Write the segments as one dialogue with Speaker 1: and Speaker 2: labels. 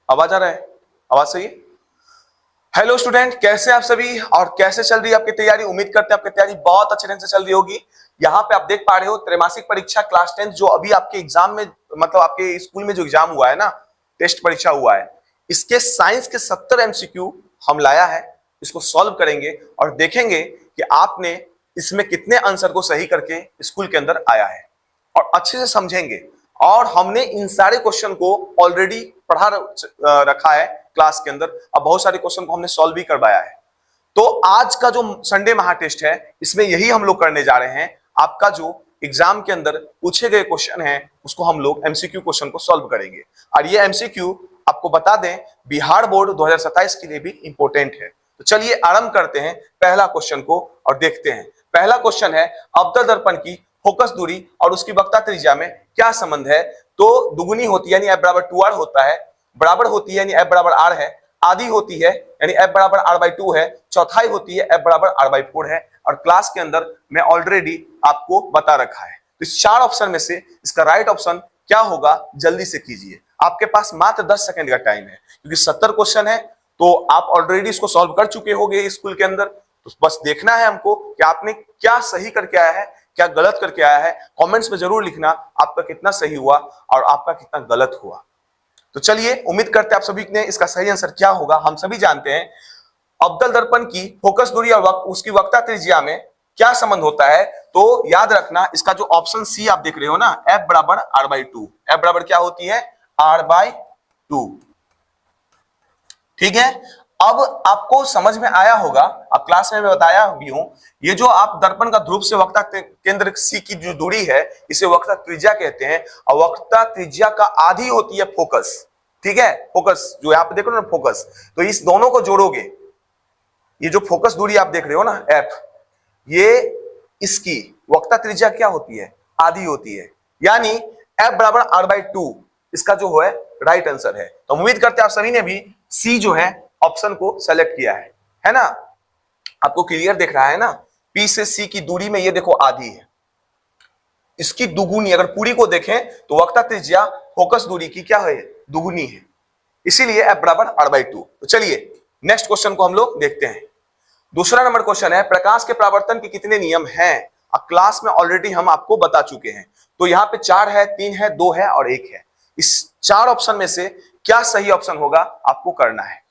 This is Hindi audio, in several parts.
Speaker 1: आवाज आ रहा है? आवाज सही है? हेलो स्टूडेंट, कैसे आप सभी और कैसे चल रही है आपकी तैयारी? उम्मीद करते हैं आपकी तैयारी बहुत अच्छे ढंग से चल रही होगी। यहाँ पे आप देख पा रहे हो त्रैमासिक परीक्षा क्लास 10 जो अभी आपके एग्जाम में मतलब आपके स्कूल में जो एग्जाम हुआ है ना, टेस्ट परीक्षा हुआ है, इसके साइंस के 70 एमसीक्यू हम लाया है। इसको सॉल्व करेंगे और देखेंगे कि आपने इसमें कितने आंसर को सही करके स्कूल के अंदर आया है और अच्छे से समझेंगे। और हमने इन सारे क्वेश्चन को ऑलरेडी पढ़ा रखा है क्लास के अंदर। अब बहुत सारे क्वेश्चन को हमने सॉल्व भी करवाया है। तो आज का जो संडे महा टेस्ट है इसमें यही हम लोग करने जा रहे हैं। आपका जो एग्जाम के अंदर पूछे गए क्वेश्चन है उसको हम लोग एमसीक्यू क्वेश्चन को सॉल्व करेंगे। और ये एमसीक्यू आपको बता दें बिहार बोर्ड 2027 के लिए भी इंपॉर्टेंट है। तो चलिए आरंभ करते हैं पहला क्वेश्चन को और देखते हैं। पहला क्वेश्चन है अवतल दर्पण की फोकस दूरी और उसकी वक्रता त्रिज्या में क्या संबंध है? तो दुगुनी होती है यानी F बराबर 2R होता है, बराबर होती है यानी F बराबर R है, आधी होती है यानी F बराबर R/2 है, चौथाई होती है F बराबर R/4 है। और क्लास के अंदर मैं ऑलरेडी आपको बता रखा है। तो इस चार ऑप्शन में से इसका राइट ऑप्शन क्या होगा जल्दी से कीजिए। आपके पास मात्र 10 सेकंड का टाइम है क्योंकि 70 क्वेश्चन है तो आप ऑलरेडी इसको सॉल्व कर चुके होंगे स्कूल के अंदर। तो बस देखना है हमको कि आपने क्या सही करके आया है, क्या गलत करके आया है। कमेंट्स में जरूर लिखना आपका कितना सही हुआ और आपका कितना गलत हुआ। तो चलिए उम्मीद करते हैं आप सभी ने इसका सही आंसर क्या होगा। हम सभी जानते हैं अवतल दर्पण की फोकस दूरी और उसकी वक्रता त्रिज्या में क्या संबंध होता है। तो याद रखना इसका जो ऑप्शन सी आप देख रहे हो ना, F बराबर R/2। F बराबर क्या होती है? R/2। ठीक है, अब आपको समझ में आया होगा। अब क्लास में मैं बताया भी हूं, ये जो आप दर्पण का ध्रुव से वक्रता केंद्र सी की जो दूरी है इसे वक्रता त्रिज्या कहते हैं। और वक्रता त्रिज्या का आधी होती है फोकस। ठीक है, फोकस जो यहां पे देखो ना फोकस, तो इस दोनों को जोड़ोगे, ये जो फोकस दूरी आप देख रहे हो ना F, ये इसकी वक्रता त्रिज्या क्या होती है? आधी होती है। यानी F बराबर R/2 इसका जो है राइट आंसर है। तो उम्मीद करते हैं आप सभी ने भी सी जो है ऑप्शन को सेलेक्ट किया है ना? आपको क्लियर दिख रहा है ना? P से C की दूरी में ये देखो आधी है, इसकी दुगुनी अगर पूरी को देखें तो वक्रता त्रिज्या फोकस दूरी की क्या है? दुगुनी है। इसीलिए F बराबर R/2। तो चलिए नेक्स्ट क्वेश्चन को हम लोग देखते हैं। दूसरा नंबर क्वेश्चन है प्रकाश के परावर्तन के कितने नियम हैं? अब क्लास में ऑलरेडी हम आपको बता चुके हैं। तो यहाँ पे 4 है, 3 है, 2 है और 1 है। इस 4 ऑप्शन में से क्या सही ऑप्शन होगा आपको करना है।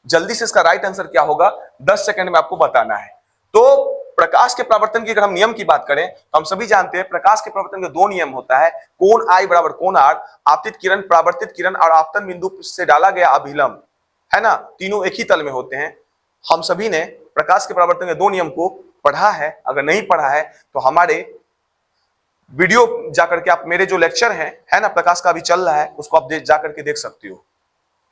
Speaker 1: जल्दी से इसका राइट आंसर क्या होगा 10 सेकंड में आपको बताना है। तो प्रकाश के परावर्तन की अगर हम नियम की बात करें तो हम सभी जानते हैं प्रकाश के परावर्तन के 2 नियम होता है। कोण I बराबर कोण R, आपतित किरण, परावर्तित किरण और आपतन बिंदु से डाला गया अभिलंब, है ना, तीनों एक ही तल में होते हैं। हम सभी ने प्रकाश के परावर्तन के 2 नियम को पढ़ा है। अगर नहीं पढ़ा है तो हमारे वीडियो जाकर के आप मेरे जो लेक्चर है ना, प्रकाश का अभी चल रहा है, उसको आप जाकर के देख सकते हो,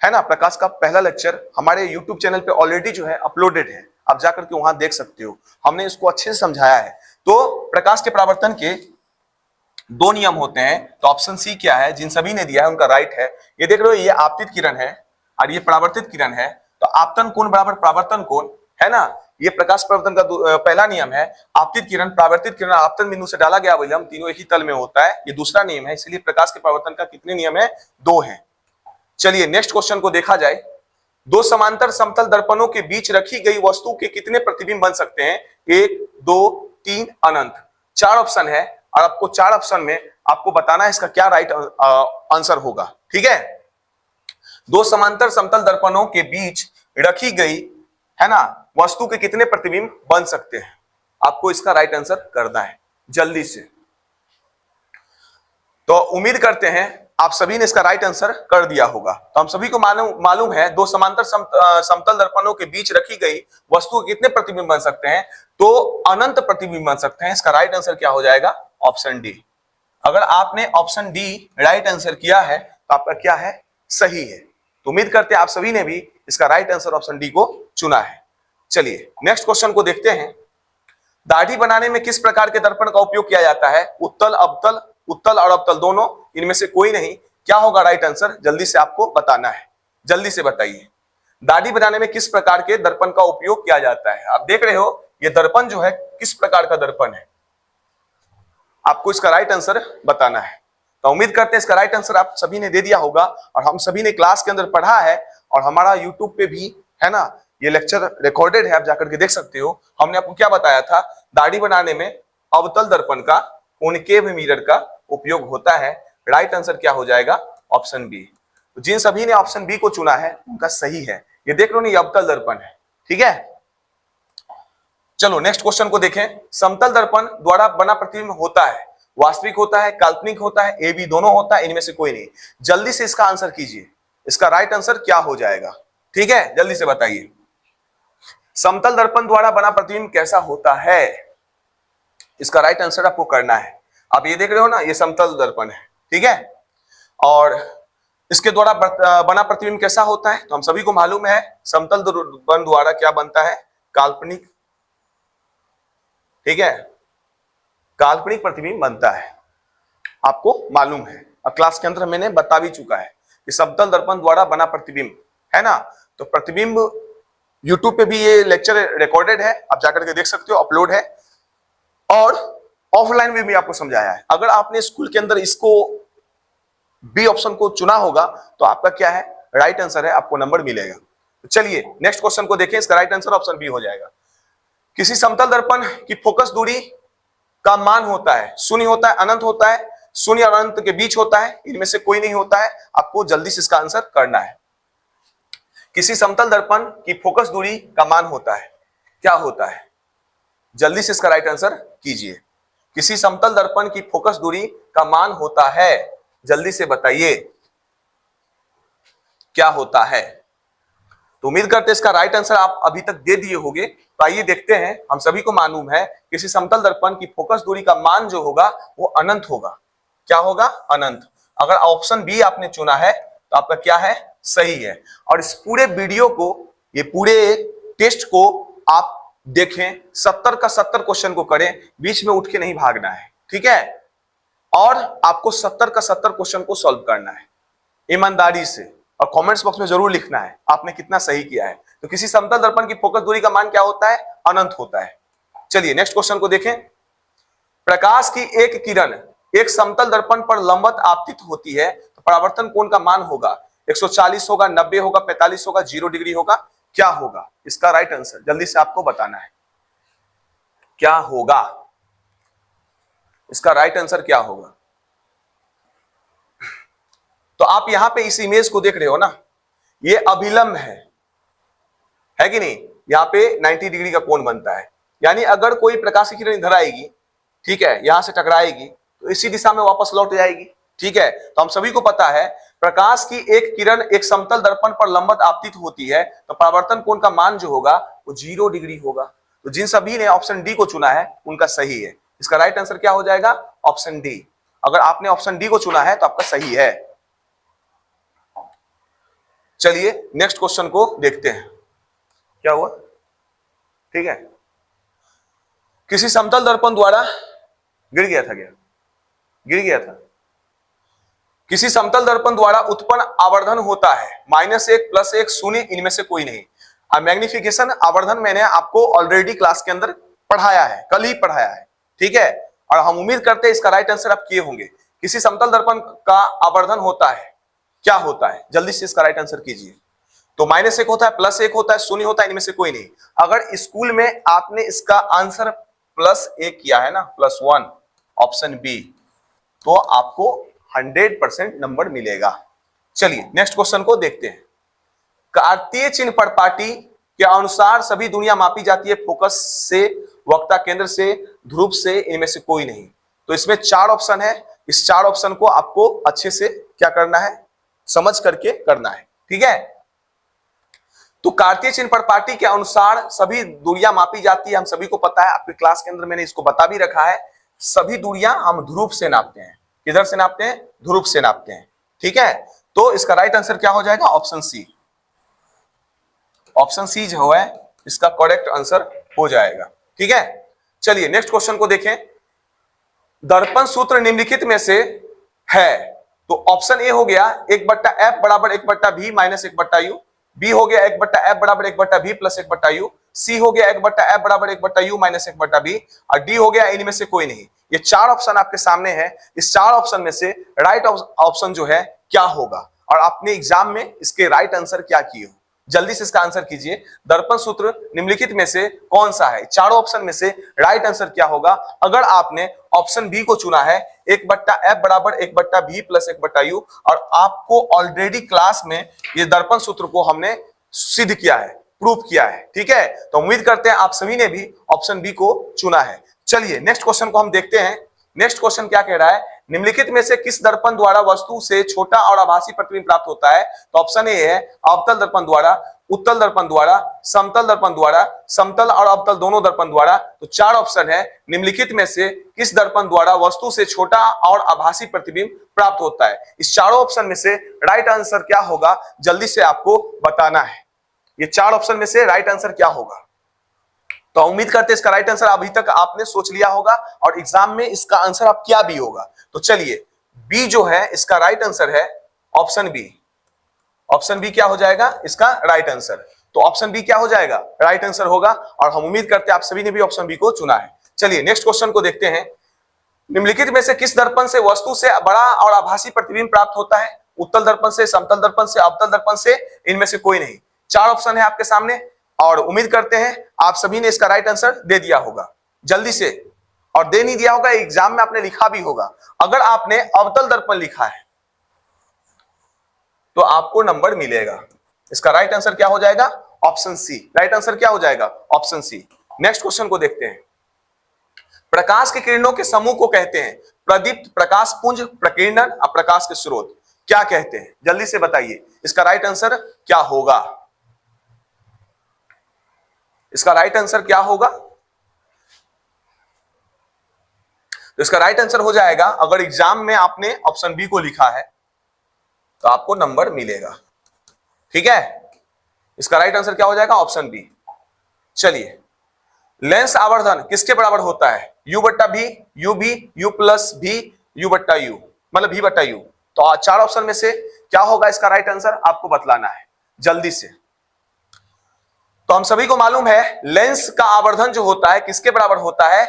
Speaker 1: है ना। प्रकाश का पहला लेक्चर हमारे YouTube चैनल पे ऑलरेडी जो है अपलोडेड है, आप जाकर के वहां देख सकते हो। हमने इसको अच्छे से समझाया है। तो प्रकाश के परावर्तन के 2 नियम होते हैं। तो ऑप्शन सी क्या है? जिन सभी ने दिया है उनका राइट है। ये देख रहे हो, ये आपतित किरण है और ये परावर्तित किरण है। तो आपतन कोण बराबर परावर्तन कोण, है ना। ये प्रकाश परावर्तन का पहला नियम है। आपतित किरण, परावर्तित किरण, आपतन बिंदु से डाला गया अभिलंब तीनों एक ही तल में होता है, ये दूसरा नियम है। इसलिए प्रकाश के परावर्तन का कितने नियम है? 2 है। चलिए नेक्स्ट क्वेश्चन को देखा जाए। 2 समांतर समतल दर्पणों के बीच रखी गई वस्तु के कितने प्रतिबिंब बन सकते हैं? 1, 2, 3, अनंत। 4 ऑप्शन है और आपको 4 ऑप्शन में आपको बताना है इसका क्या राइट आंसर होगा। ठीक है, 2 समांतर समतल दर्पणों के बीच रखी गई, है ना, वस्तु के कितने प्रतिबिंब बन सकते हैं? आपको इसका राइट आंसर करना है जल्दी से। तो उम्मीद करते हैं आप सभी ने इसका राइट आंसर कर दिया होगा। तो हम सभी को मालूम है 2 समांतर समतल दर्पणों के बीच रखी गई वस्तु के कितने प्रतिबिंब बन सकते हैं? तो अनंत प्रतिबिंब बन सकते हैं। इसका राइट आंसर क्या हो जाएगा? Option D. अगर आपने ऑप्शन डी राइट आंसर किया है तो आपका क्या है? सही है। तो उम्मीद करते हैं आप सभी ने भी इसका राइट आंसर ऑप्शन डी को चुना है। चलिए नेक्स्ट क्वेश्चन को देखते हैं। दाढ़ी बनाने में किस प्रकार के दर्पण का उपयोग किया जाता है? उत्तल, अवतल, उत्तल और अवतल दोनों, इनमें से कोई नहीं। क्या होगा राइट आंसर? जल्दी से आपको बताना है, जल्दी से बताइए। दाढ़ी बनाने में किस प्रकार के दर्पण का उपयोग किया जाता है? आप देख रहे हो ये दर्पण जो है किस प्रकार का दर्पण है, आपको इसका राइट आंसर बताना है। तो उम्मीद करते हैं इसका राइट आंसर आप सभी ने दे दिया होगा, और हम सभी ने क्लास के अंदर पढ़ा है, और हमारा यूट्यूब पे भी है ना ये लेक्चर रिकॉर्डेड है, आप जाकर के देख सकते हो। हमने आपको क्या बताया था, दाढ़ी बनाने में अवतल दर्पण का, कॉनकेव मिरर का उपयोग होता है। राइट आंसर क्या हो जाएगा, ऑप्शन बी। तो जिन सभी ने ऑप्शन बी को चुना है उनका सही है। ये देख लो ना, ये अवतल दर्पण है, ठीक है। चलो नेक्स्ट क्वेश्चन को देखें। समतल दर्पण द्वारा बना प्रतिबिंब होता है, वास्तविक होता है, काल्पनिक होता है, ए बी दोनों होता है, इनमें से कोई नहीं। जल्दी से इसका आंसर कीजिए, इसका राइट आंसर क्या हो जाएगा, ठीक है, जल्दी से बताइए। समतल दर्पण द्वारा बना प्रतिबिंब कैसा होता है, इसका राइट आंसर आपको करना है। आप ये देख रहे हो ना, ये समतल दर्पण है, ठीक है, और इसके द्वारा बना प्रतिबिंब कैसा होता है, तो हम सभी को मालूम है समतल दर्पण द्वारा क्या बनता है, काल्पनिक, ठीक है, काल्पनिक प्रतिबिंब बनता है, आपको मालूम है, और क्लास के अंदर मैंने बता भी चुका है कि समतल दर्पण द्वारा बना प्रतिबिंब है ना। तो प्रतिबिंब यूट्यूब पे भी ये लेक्चर रिकॉर्डेड है, आप जाकर के देख सकते हो, अपलोड है, और ऑफलाइन में भी आपको समझाया है। अगर आपने स्कूल के अंदर इसको बी ऑप्शन को चुना होगा तो आपका क्या है, राइट आंसर है, आपको नंबर मिलेगा। तो चलिए नेक्स्ट क्वेश्चन को देखें, इसका राइट आंसर ऑप्शन बी हो जाएगा। किसी समतल दर्पण की फोकस दूरी का मान होता है, शून्य होता है, अनंत होता है, शून्य और अनंत के बीच होता है, इनमें से कोई नहीं होता है। आपको जल्दी से इसका आंसर करना है। किसी समतल दर्पण की फोकस दूरी का मान होता है, क्या होता है, जल्दी से इसका राइट आंसर कीजिए। किसी समतल दर्पण की फोकस दूरी का मान होता है, जल्दी से बताइए क्या होता है। तो उम्मीद करते हैं इसका राइट आंसर आप अभी तक दे दिए होंगे। तो आइए देखते हैं, हम सभी को मालूम है किसी समतल दर्पण की फोकस दूरी का मान जो होगा वो अनंत होगा। क्या होगा, अनंत। अगर ऑप्शन बी आपने चुना है तो आपका क्या है, सही है। और इस पूरे वीडियो को, ये पूरे टेस्ट को आप देखें, 70 का 70 क्वेश्चन को करें, बीच में उठ के नहीं भागना है, ठीक है, और आपको 70 का 70 क्वेश्चन को सॉल्व करना है ईमानदारी से, और कमेंट्स बॉक्स में जरूर लिखना है आपने कितना सही किया है। तो किसी समतल दर्पण की फोकस दूरी का मान क्या होता है, अनंत होता है। चलिए नेक्स्ट क्वेश्चन को देखें। प्रकाश की एक किरण एक समतल दर्पण पर लंबवत आपतित होती है, तो परावर्तन कोण का मान होगा, 140 होगा, 90 होगा, 45 होगा, 0 डिग्री होगा, क्या होगा, इसका राइट आंसर जल्दी से आपको बताना है। क्या होगा, इसका राइट आंसर क्या होगा। तो आप यहां पे इस इमेज को देख रहे हो ना, ये अभिलंब है कि नहीं, यहां पे 90 डिग्री का कोण बनता है। यानी अगर कोई प्रकाश की किरण इधर आएगी, ठीक है, यहां से टकराएगी तो इसी दिशा में वापस लौट जाएगी, ठीक है। तो हम सभी को पता है प्रकाश की एक किरण एक समतल दर्पण पर लंबवत आपतित होती है, तो परावर्तन कोण का मान जो होगा वो 0 डिग्री होगा। तो जिन सभी ने ऑप्शन डी को चुना है उनका सही है। इसका राइट आंसर क्या हो जाएगा, ऑप्शन डी। अगर आपने ऑप्शन डी को चुना है तो आपका सही है। चलिए नेक्स्ट क्वेश्चन को देखते हैं, क्या हुआ, ठीक है। किसी समतल दर्पण द्वारा गिर गया था, क्या गिर गया था। किसी समतल दर्पण द्वारा उत्पन्न आवर्धन होता है -1 +1 0, इनमें से कोई नहीं। मैग्निफिकेशन आवर्धन मैंने आपको ऑलरेडी क्लास के अंदर पढ़ाया है, कल ही पढ़ाया है, ठीक है, और हम उम्मीद करते हैं इसका राइट आंसर आप किए होंगे। किसी समतल दर्पण का आवर्धन होता है, क्या होता है, जल्दी से इसका राइट आंसर कीजिए। तो -1 होता है, +1 होता है, 0 होता है, इनमें से कोई नहीं। अगर स्कूल में आपने इसका आंसर +1 किया है ना, +1 ऑप्शन बी, तो आपको 100% नंबर मिलेगा। चलिए नेक्स्ट क्वेश्चन को देखते हैं। कार्तीय चिन्ह प्रपाटी के अनुसार सभी दूरियां मापी जाती है, फोकस से, वक्ता केंद्र से, ध्रुव से, इनमें से कोई नहीं। तो इसमें 4 ऑप्शन है, इस 4 ऑप्शन को आपको अच्छे से क्या करना है, समझ करके करना है, ठीक है। तो कार्तीय चिन्ह प्रपाटी के अनुसार सभी दूरियां मापी जाती है, हम सभी को पता है, आपके क्लास के अंदर मैंने इसको बता भी रखा है। सभी दूरियां हम ध्रुव से नापते हैं। किधर से नापते हैं, ध्रुव से नापते हैं, ठीक है। तो इसका राइट आंसर क्या हो जाएगा, ऑप्शन सी। ऑप्शन सी जो है इसका करेक्ट आंसर हो जाएगा, ठीक है। चलिए नेक्स्ट क्वेश्चन को देखें। दर्पण सूत्र निम्नलिखित में से है, तो ऑप्शन ए हो गया 1/f = 1/v - 1/u, बी हो गया 1/f = 1/v + 1/u, सी हो गया 1/f बराबर 1/u माइनस 1/b, और डी हो गया इनमें से कोई नहीं। ये चार ऑप्शन आपके सामने है, इस चार ऑप्शन में से राइट ऑप्शन जो है क्या होगा, और आपने एग्जाम में इसके राइट आंसर क्या किए हो, जल्दी से इसका आंसर कीजिए। दर्पण सूत्र निम्नलिखित में से कौन सा है, चारों ऑप्शन में से राइट आंसर क्या होगा। अगर आपने ऑप्शन बी को चुना है 1/f बराबर 1/b प्लस 1/u, और आपको ऑलरेडी क्लास में ये दर्पण सूत्र को हमने सिद्ध किया है, प्रूफ किया है, ठीक है। तो उम्मीद करते हैं आप सभी ने भी ऑप्शन बी को चुना है। चलिए नेक्स्ट क्वेश्चन को हम देखते हैं। नेक्स्ट क्वेश्चन क्या कह रहा है, निम्नलिखित में से किस दर्पण द्वारा वस्तु से छोटा और आभासी प्रतिबिंब प्राप्त होता है। तो ऑप्शन ए है अवतल दर्पण द्वारा, उत्तल दर्पण द्वारा, समतल दर्पण द्वारा, समतल और अवतल दोनों दर्पण द्वारा। तो चार ऑप्शन है, निम्नलिखित में से किस दर्पण द्वारा वस्तु से छोटा और आभासी प्रतिबिंब प्राप्त होता है। इस चारों ऑप्शन में से राइट आंसर क्या होगा, जल्दी से आपको बताना है। ये चार ऑप्शन में से राइट आंसर क्या होगा। तो उम्मीद करते हैं इसका राइट आंसर अभी तक आपने सोच लिया होगा, और एग्जाम में इसका आंसर अब क्या भी होगा। तो चलिए बी जो है इसका राइट आंसर है ऑप्शन बी। ऑप्शन बी क्या हो जाएगा इसका राइट आंसर। तो ऑप्शन बी क्या हो जाएगा, राइट आंसर होगा, और हम उम्मीद करते हैं आप सभी ने भी ऑप्शन बी को चुना है। चलिए नेक्स्ट क्वेश्चन को देखते हैं। निम्नलिखित में से किस दर्पण से वस्तु से बड़ा और आभासी प्रतिबिंब प्राप्त होता है। उत्तल दर्पण से, समतल दर्पण से, अवतल दर्पण से, इनमें से कोई नहीं। चार ऑप्शन है आपके सामने, और उम्मीद करते हैं आप सभी ने इसका राइट आंसर दे दिया होगा जल्दी से, और दे नहीं दिया होगा एग्जाम में आपने लिखा भी होगा। अगर आपने अवतल दर्पण लिखा है तो आपको नंबर मिलेगा। इसका राइट आंसर क्या हो जाएगा, ऑप्शन सी। राइट आंसर क्या हो जाएगा, ऑप्शन सी। नेक्स्ट क्वेश्चन को देखते हैं। प्रकाश की किरणों के समूह को कहते हैं प्रदीप्त, प्रकाश पुंज, प्रकीर्णन, प्रकाश के स्रोत। क्या कहते हैं, जल्दी से बताइए इसका राइट आंसर क्या होगा। इसका राइट आंसर क्या होगा, तो इसका राइट आंसर हो जाएगा, अगर एग्जाम में आपने ऑप्शन बी को लिखा है तो आपको नंबर मिलेगा, ठीक है। इसका राइट आंसर क्या हो जाएगा, ऑप्शन बी। चलिए लेंस आवर्धन किसके बराबर होता है, u/v, ub, u plus v, u/u, मतलब v/u। तो चार ऑप्शन में से क्या होगा इसका राइट आंसर, आपको बतलाना है जल्दी से। तो हम सभी को मालूम है लेंस का आवर्धन जो होता है किसके बराबर होता है,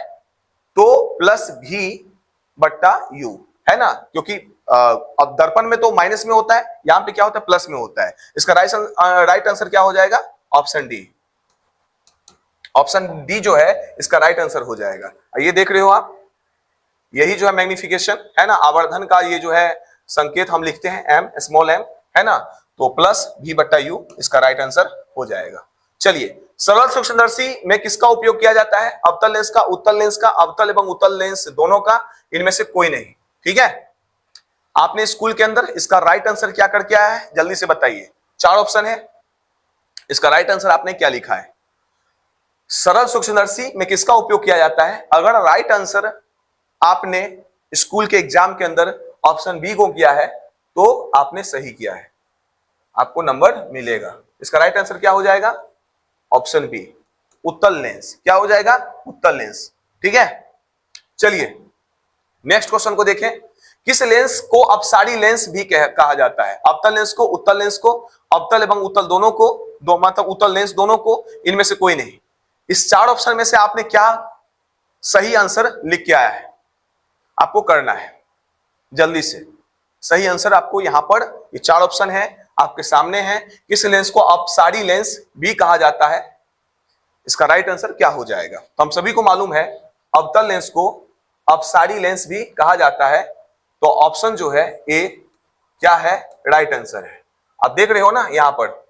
Speaker 1: तो प्लस v/u, है ना, क्योंकि अब दर्पण में तो माइनस में होता है, यहां पे क्या होता है, प्लस में होता है। इसका राइट आंसर क्या हो जाएगा, ऑप्शन डी। ऑप्शन डी जो है इसका राइट आंसर हो जाएगा। ये देख रहे हो आप, यही जो है मैग्निफिकेशन है ना, आवर्धन का ये जो है संकेत हम लिखते हैं m, स्मॉल m, है ना। तो प्लस v/u इसका राइट आंसर हो जाएगा। चलिए सरल सूक्ष्मदर्शी में किसका उपयोग किया जाता है, अवतल लेंस का, उत्तल लेंस का, अवतल एवं उत्तल लेंस दोनों का, इनमें से कोई नहीं, ठीक है। आपने स्कूल के अंदर इसका राइट आंसर क्या करके आया है, जल्दी से बताइए। चार ऑप्शन है, इसका राइट आंसर आपने क्या लिखा है। सरल सूक्ष्मदर्शी में किसका उपयोग किया जाता है, अगर राइट आंसर आपने स्कूल के एग्जाम के अंदर ऑप्शन बी को किया है तो आपने सही किया है, आपको नंबर मिलेगा। इसका राइट आंसर क्या हो जाएगा, ऑप्शन बी, उत्तल लेंस। क्या हो जाएगा, उत्तल लेंस, ठीक है। चलिए नेक्स्ट क्वेश्चन को देखें। किस लेंस को अपसारी लेंस भी कहा जाता है, अवतल लेंस को, उत्तल लेंस को, अवतल एवं उत्तल दोनों को, मतलब उत्तल लेंस दोनों को, इनमें से कोई नहीं। इस चार ऑप्शन में से आपने क्या सही आंसर लिख के आया है, आपको करना है जल्दी से। सही आंसर आपको यहां पर ये चार ऑप्शन है आपके सामने है। किस लेंस को अपसारी लेंस भी कहा जाता है, इसका राइट आंसर क्या हो जाएगा। तो हम सभी को मालूम है अवतल लेंस को अपसारी लेंस भी कहा जाता है। तो ऑप्शन जो है ए क्या है, राइट आंसर है। आप देख रहे हो ना यहां पर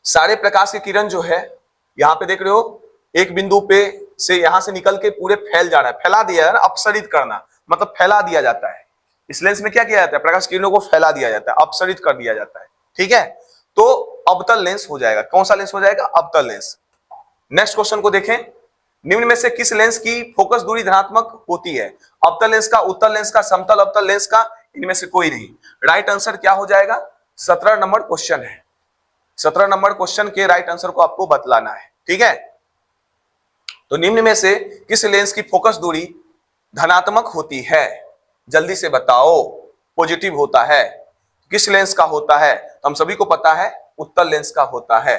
Speaker 1: सारे प्रकाश की किरण जो है, यहां पे देख रहे हो एक बिंदु पे से यहां से निकल के पूरे फैल जा रहा है, फैला दिया है ना, अपसरित करना मतलब फैला दिया जाता है। इस लेंस में क्या किया जाता है, प्रकाश किरणों को फैला दिया जाता है, अपसरित कर दिया जाता है, ठीक है। तो अवतल लेंस हो जाएगा। कौन सा लेंस हो जाएगा, अवतल लेंस। नेक्स्ट क्वेश्चन को देखें। निम्न में से किस लेंस की फोकस दूरी धनात्मक होती है, अवतल लेंस का, उत्तल लेंस का, समतल अवतल लेंस का, इनमें से कोई नहीं। राइट आंसर क्या हो जाएगा, 17 नंबर क्वेश्चन है। 17 नंबर क्वेश्चन के राइट आंसर को आपको बतलाना है, ठीक है। तो निम्न में से किस लेंस की फोकस दूरी धनात्मक होती है, जल्दी से बताओ। पॉजिटिव होता है, किस लेंस का होता है, तो हम सभी को पता है उत्तल लेंस का होता है।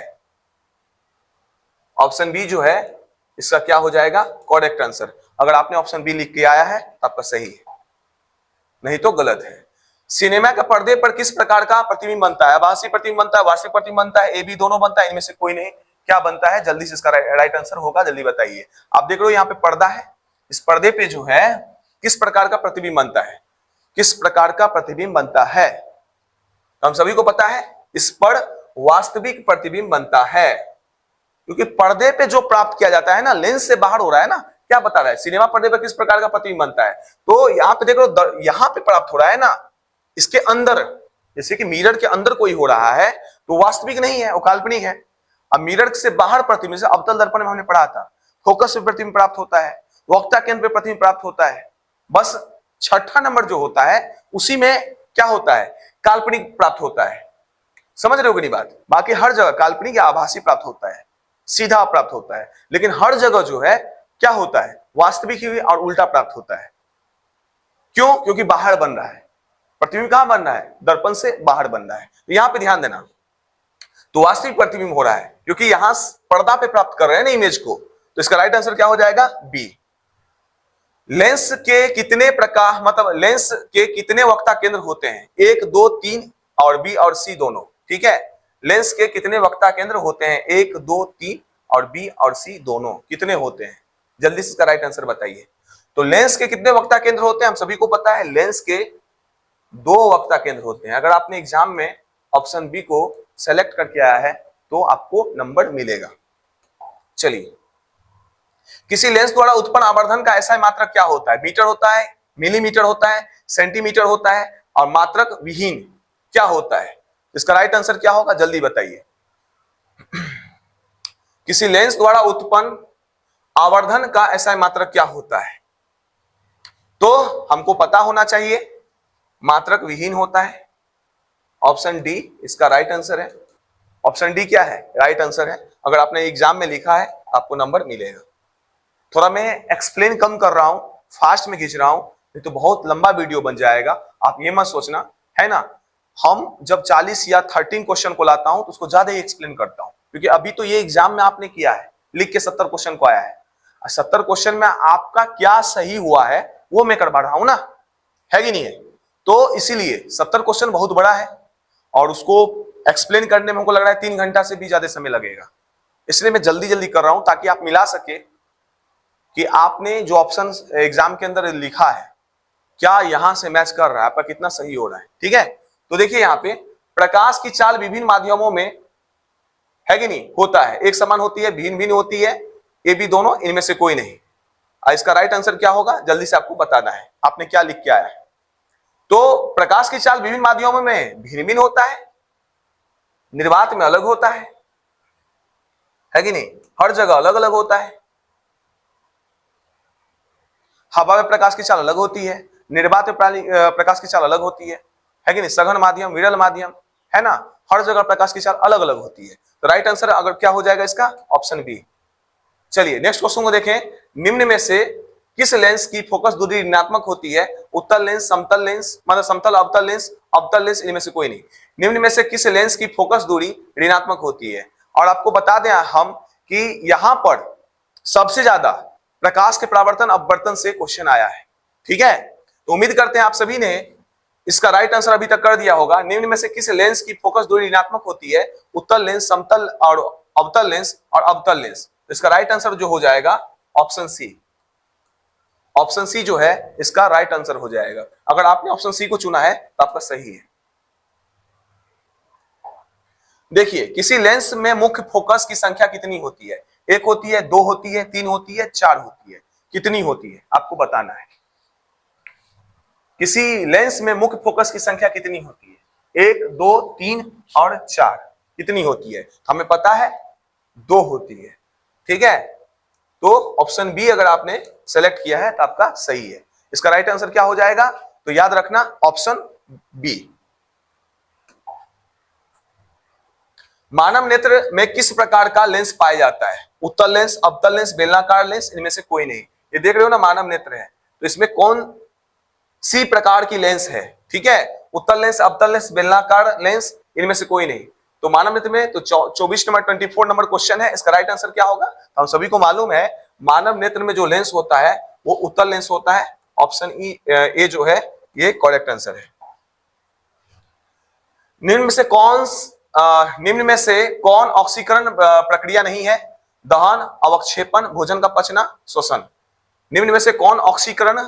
Speaker 1: ऑप्शन बी जो है इसका क्या हो जाएगा, करेक्ट आंसर। अगर आपने ऑप्शन बी लिख के आया है तो आपका सही है, नहीं तो गलत है। सिनेमा के पर्दे पर किस प्रकार का प्रतिबिंब बनता है? आभासी प्रतिबिंब बनता है, वास्तविक प्रतिबिंब बनता है, ए बी दोनों बनता है, इनमें से कोई नहीं। क्या बनता है? जल्दी से इसका राइट आंसर होगा, जल्दी बताइए। आप देख रहे हो यहाँ पे पर्दा है, इस पर्दे पे जो है किस प्रकार का प्रतिबिंब बनता है? किस प्रकार का प्रतिबिंब बनता है? हम सभी को पता है इस पर वास्तविक प्रतिबिंब बनता है, क्योंकि पर्दे पे जो प्राप्त किया जाता है ना, लेंस से बाहर हो रहा है ना। क्या बता रहा है? सिनेमा पर्दे पर किस प्रकार का प्रतिबिंब बनता है? तो यहाँ पे देखो, यहाँ पे प्राप्त हो रहा है ना, इसके अंदर, जैसे कि मिरर के अंदर कोई हो रहा है तो वास्तविक नहीं है, वो काल्पनिक है। अब मिरर से बाहर प्रतिबिंब, से अवतल दर्पण में हमने पढ़ा था, फोकस पे प्रतिबिंब प्राप्त होता है, वक्ता केंद्र पे प्रतिबिंब प्राप्त होता है। बस छठा नंबर जो होता है उसी में क्या होता है? काल्पनिक प्राप्त होता है। समझ रहे हो कि नहीं बात? बाकी हर जगह काल्पनिक या आभासी प्राप्त होता है, सीधा प्राप्त होता है, लेकिन हर जगह जो है क्या होता है? वास्तविक ही और उल्टा प्राप्त होता है। क्यों? क्योंकि बाहर बन रहा है। प्रतिबिंब कहां बन रहा है? दर्पण से बाहर बन रहा है। तो यहां पे ध्यान देना, तो वास्तविक प्रतिबिंब हो रहा है क्योंकि यहां पर्दा पे प्राप्त कर रहे हैं ना इमेज को। तो इसका राइट आंसर क्या हो जाएगा? बी। लेंस के कितने प्रकार, मतलब लेंस के कितने वक्ता केंद्र होते हैं? 1, 2, 3 और बी और सी दोनों। ठीक है, लेंस के कितने वक्ता केंद्र होते हैं? 1, 2, 3 और बी और सी दोनों कितने होते हैं? जल्दी से इसका राइट आंसर बताइए। तो लेंस के कितने वक्ता केंद्र होते हैं? हम सभी को पता है लेंस के 2 वक्ता केंद्र होते हैं। अगर आपने एग्जाम में ऑप्शन बी को सेलेक्ट करके आया है तो आपको नंबर मिलेगा। चलिए, किसी लेंस द्वारा उत्पन्न आवर्धन का ऐसा मात्रक क्या होता है? मीटर होता है, मिलीमीटर होता है, सेंटीमीटर होता है और मात्रक विहीन क्या होता है? इसका राइट आंसर क्या होगा? जल्दी बताइए। किसी लेंस द्वारा उत्पन्न आवर्धन का ऐसा मात्रक क्या होता है? तो हमको पता होना चाहिए, मात्रक विहीन होता है। ऑप्शन डी इसका राइट आंसर है। ऑप्शन डी क्या है? राइट आंसर है। अगर आपने एग्जाम में लिखा है आपको नंबर मिलेगा। थोड़ा मैं एक्सप्लेन कम कर रहा हूं, फास्ट में खींच रहा हूं, नहीं तो बहुत लंबा वीडियो बन जाएगा। आप ये मत सोचना, है ना। हम जब 40 या 13 क्वेश्चन को लाता हूं तो उसको ज्यादा ही एक्सप्लेन करता हूं, क्योंकि अभी तो ये एग्जाम में आपने किया है, लिख के 70 क्वेश्चन को आया है। 70 क्वेश्चन में आपका क्या सही हुआ है वो मैं करवा रहा हूं ना, है कि नहीं है? तो इसीलिए 70 क्वेश्चन बहुत बड़ा है और उसको एक्सप्लेन करने में हमको लग रहा है 3 घंटा से भी ज्यादा समय लगेगा। इसलिए मैं जल्दी जल्दी कर रहा हूं ताकि आप मिला सके कि आपने जो ऑप्शन एग्जाम के अंदर लिखा है क्या यहां से मैच कर रहा है, आपका कितना सही हो रहा है। ठीक है, तो देखिए यहाँ पे प्रकाश की चाल विभिन्न माध्यमों में, है कि नहीं, होता है, एक समान होती है, भिन्न भिन्न होती है, ए बी दोनों, इनमें से कोई नहीं। इसका राइट आंसर क्या होगा? जल्दी से आपको बताना है, आपने क्या लिख के आया है। तो प्रकाश की चाल विभिन्न माध्यमों में भिन्न भिन्न होता है, निर्वात में अलग होता है कि नहीं, हर जगह अलग अलग होता है। हवा में प्रकाश की चाल अलग होती है, निर्वात में प्रकाश की चाल अलग होती है कि नहीं, सघन माध्यम, विरल माध्यम, है ना, हर जगह प्रकाश की चाल अलग अलग होती है। तो राइट आंसर अगर क्या हो जाएगा इसका? Option B. चलिए नेक्स्ट क्वेश्चन को देखें। निम्न में से किस लेंस की फोकस दूरी ऋणात्मक होती है? उत्तल लेंस, समतल लेंस, मतलब समतल अवतल लेंस, अवतल लेंस, इनमें से कोई नहीं। निम्न में से किस लेंस की फोकस दूरी ऋणात्मक होती है? और आपको बता दें हम कि यहां पर सबसे ज्यादा प्रकाश के परावर्तन अपवर्तन से क्वेश्चन आया है। ठीक है, तो उम्मीद करते हैं आप सभी ने इसका राइट आंसर अभी तक कर दिया होगा। निम्न में से किस लेंस की फोकस दूरी ऋणात्मक होती है? उत्तल लेंस, समतल और अवतल लेंस और अवतल लेंस। इसका राइट आंसर जो हो जाएगा ऑप्शन सी। ऑप्शन सी जो है इसका राइट आंसर हो जाएगा। अगर आपने ऑप्शन सी को चुना है तो आपका सही है। देखिए, किसी लेंस में मुख्य फोकस की संख्या कितनी होती है? 1 होती है, 2 होती है, 3 होती है, 4 होती है, कितनी होती है आपको बताना है। किसी लेंस में मुख्य फोकस की संख्या कितनी होती है? 1, 2, 3 और 4, कितनी होती है? हमें पता है 2 होती है। ठीक है, तो ऑप्शन बी अगर आपने सेलेक्ट किया है तो आपका सही है। इसका राइट आंसर क्या हो जाएगा? तो याद रखना ऑप्शन बी। मानव नेत्र में किस प्रकार का लेंस पाया जाता है? उत्तल लेंस, अवतल लेंस, बेलनाकार लेंस, इनमें से कोई नहीं। ये देख रहे हो ना, मानव नेत्र है, तो इसमें कौन सी प्रकार की लेंस है? ठीक है, उत्तल लेंस, अवतल लेंस, बेलनाकार लेंस, इनमें से कोई नहीं। तो मानव नेत्र में तो 24 नंबर 24 नंबर क्वेश्चन है, इसका राइट आंसर क्या होगा? तो हम सभी को मालूम है मानव नेत्र में जो लेंस होता है वो उत्तल लेंस होता है। ऑप्शन ए जो है ये करेक्ट आंसर है। निम्न में से कौन ऑक्सीकरण प्रक्रिया नहीं है? दहन, अवक्षेपण, भोजन का पचना, श्वसन। निम्न में से कौन ऑक्सीकरण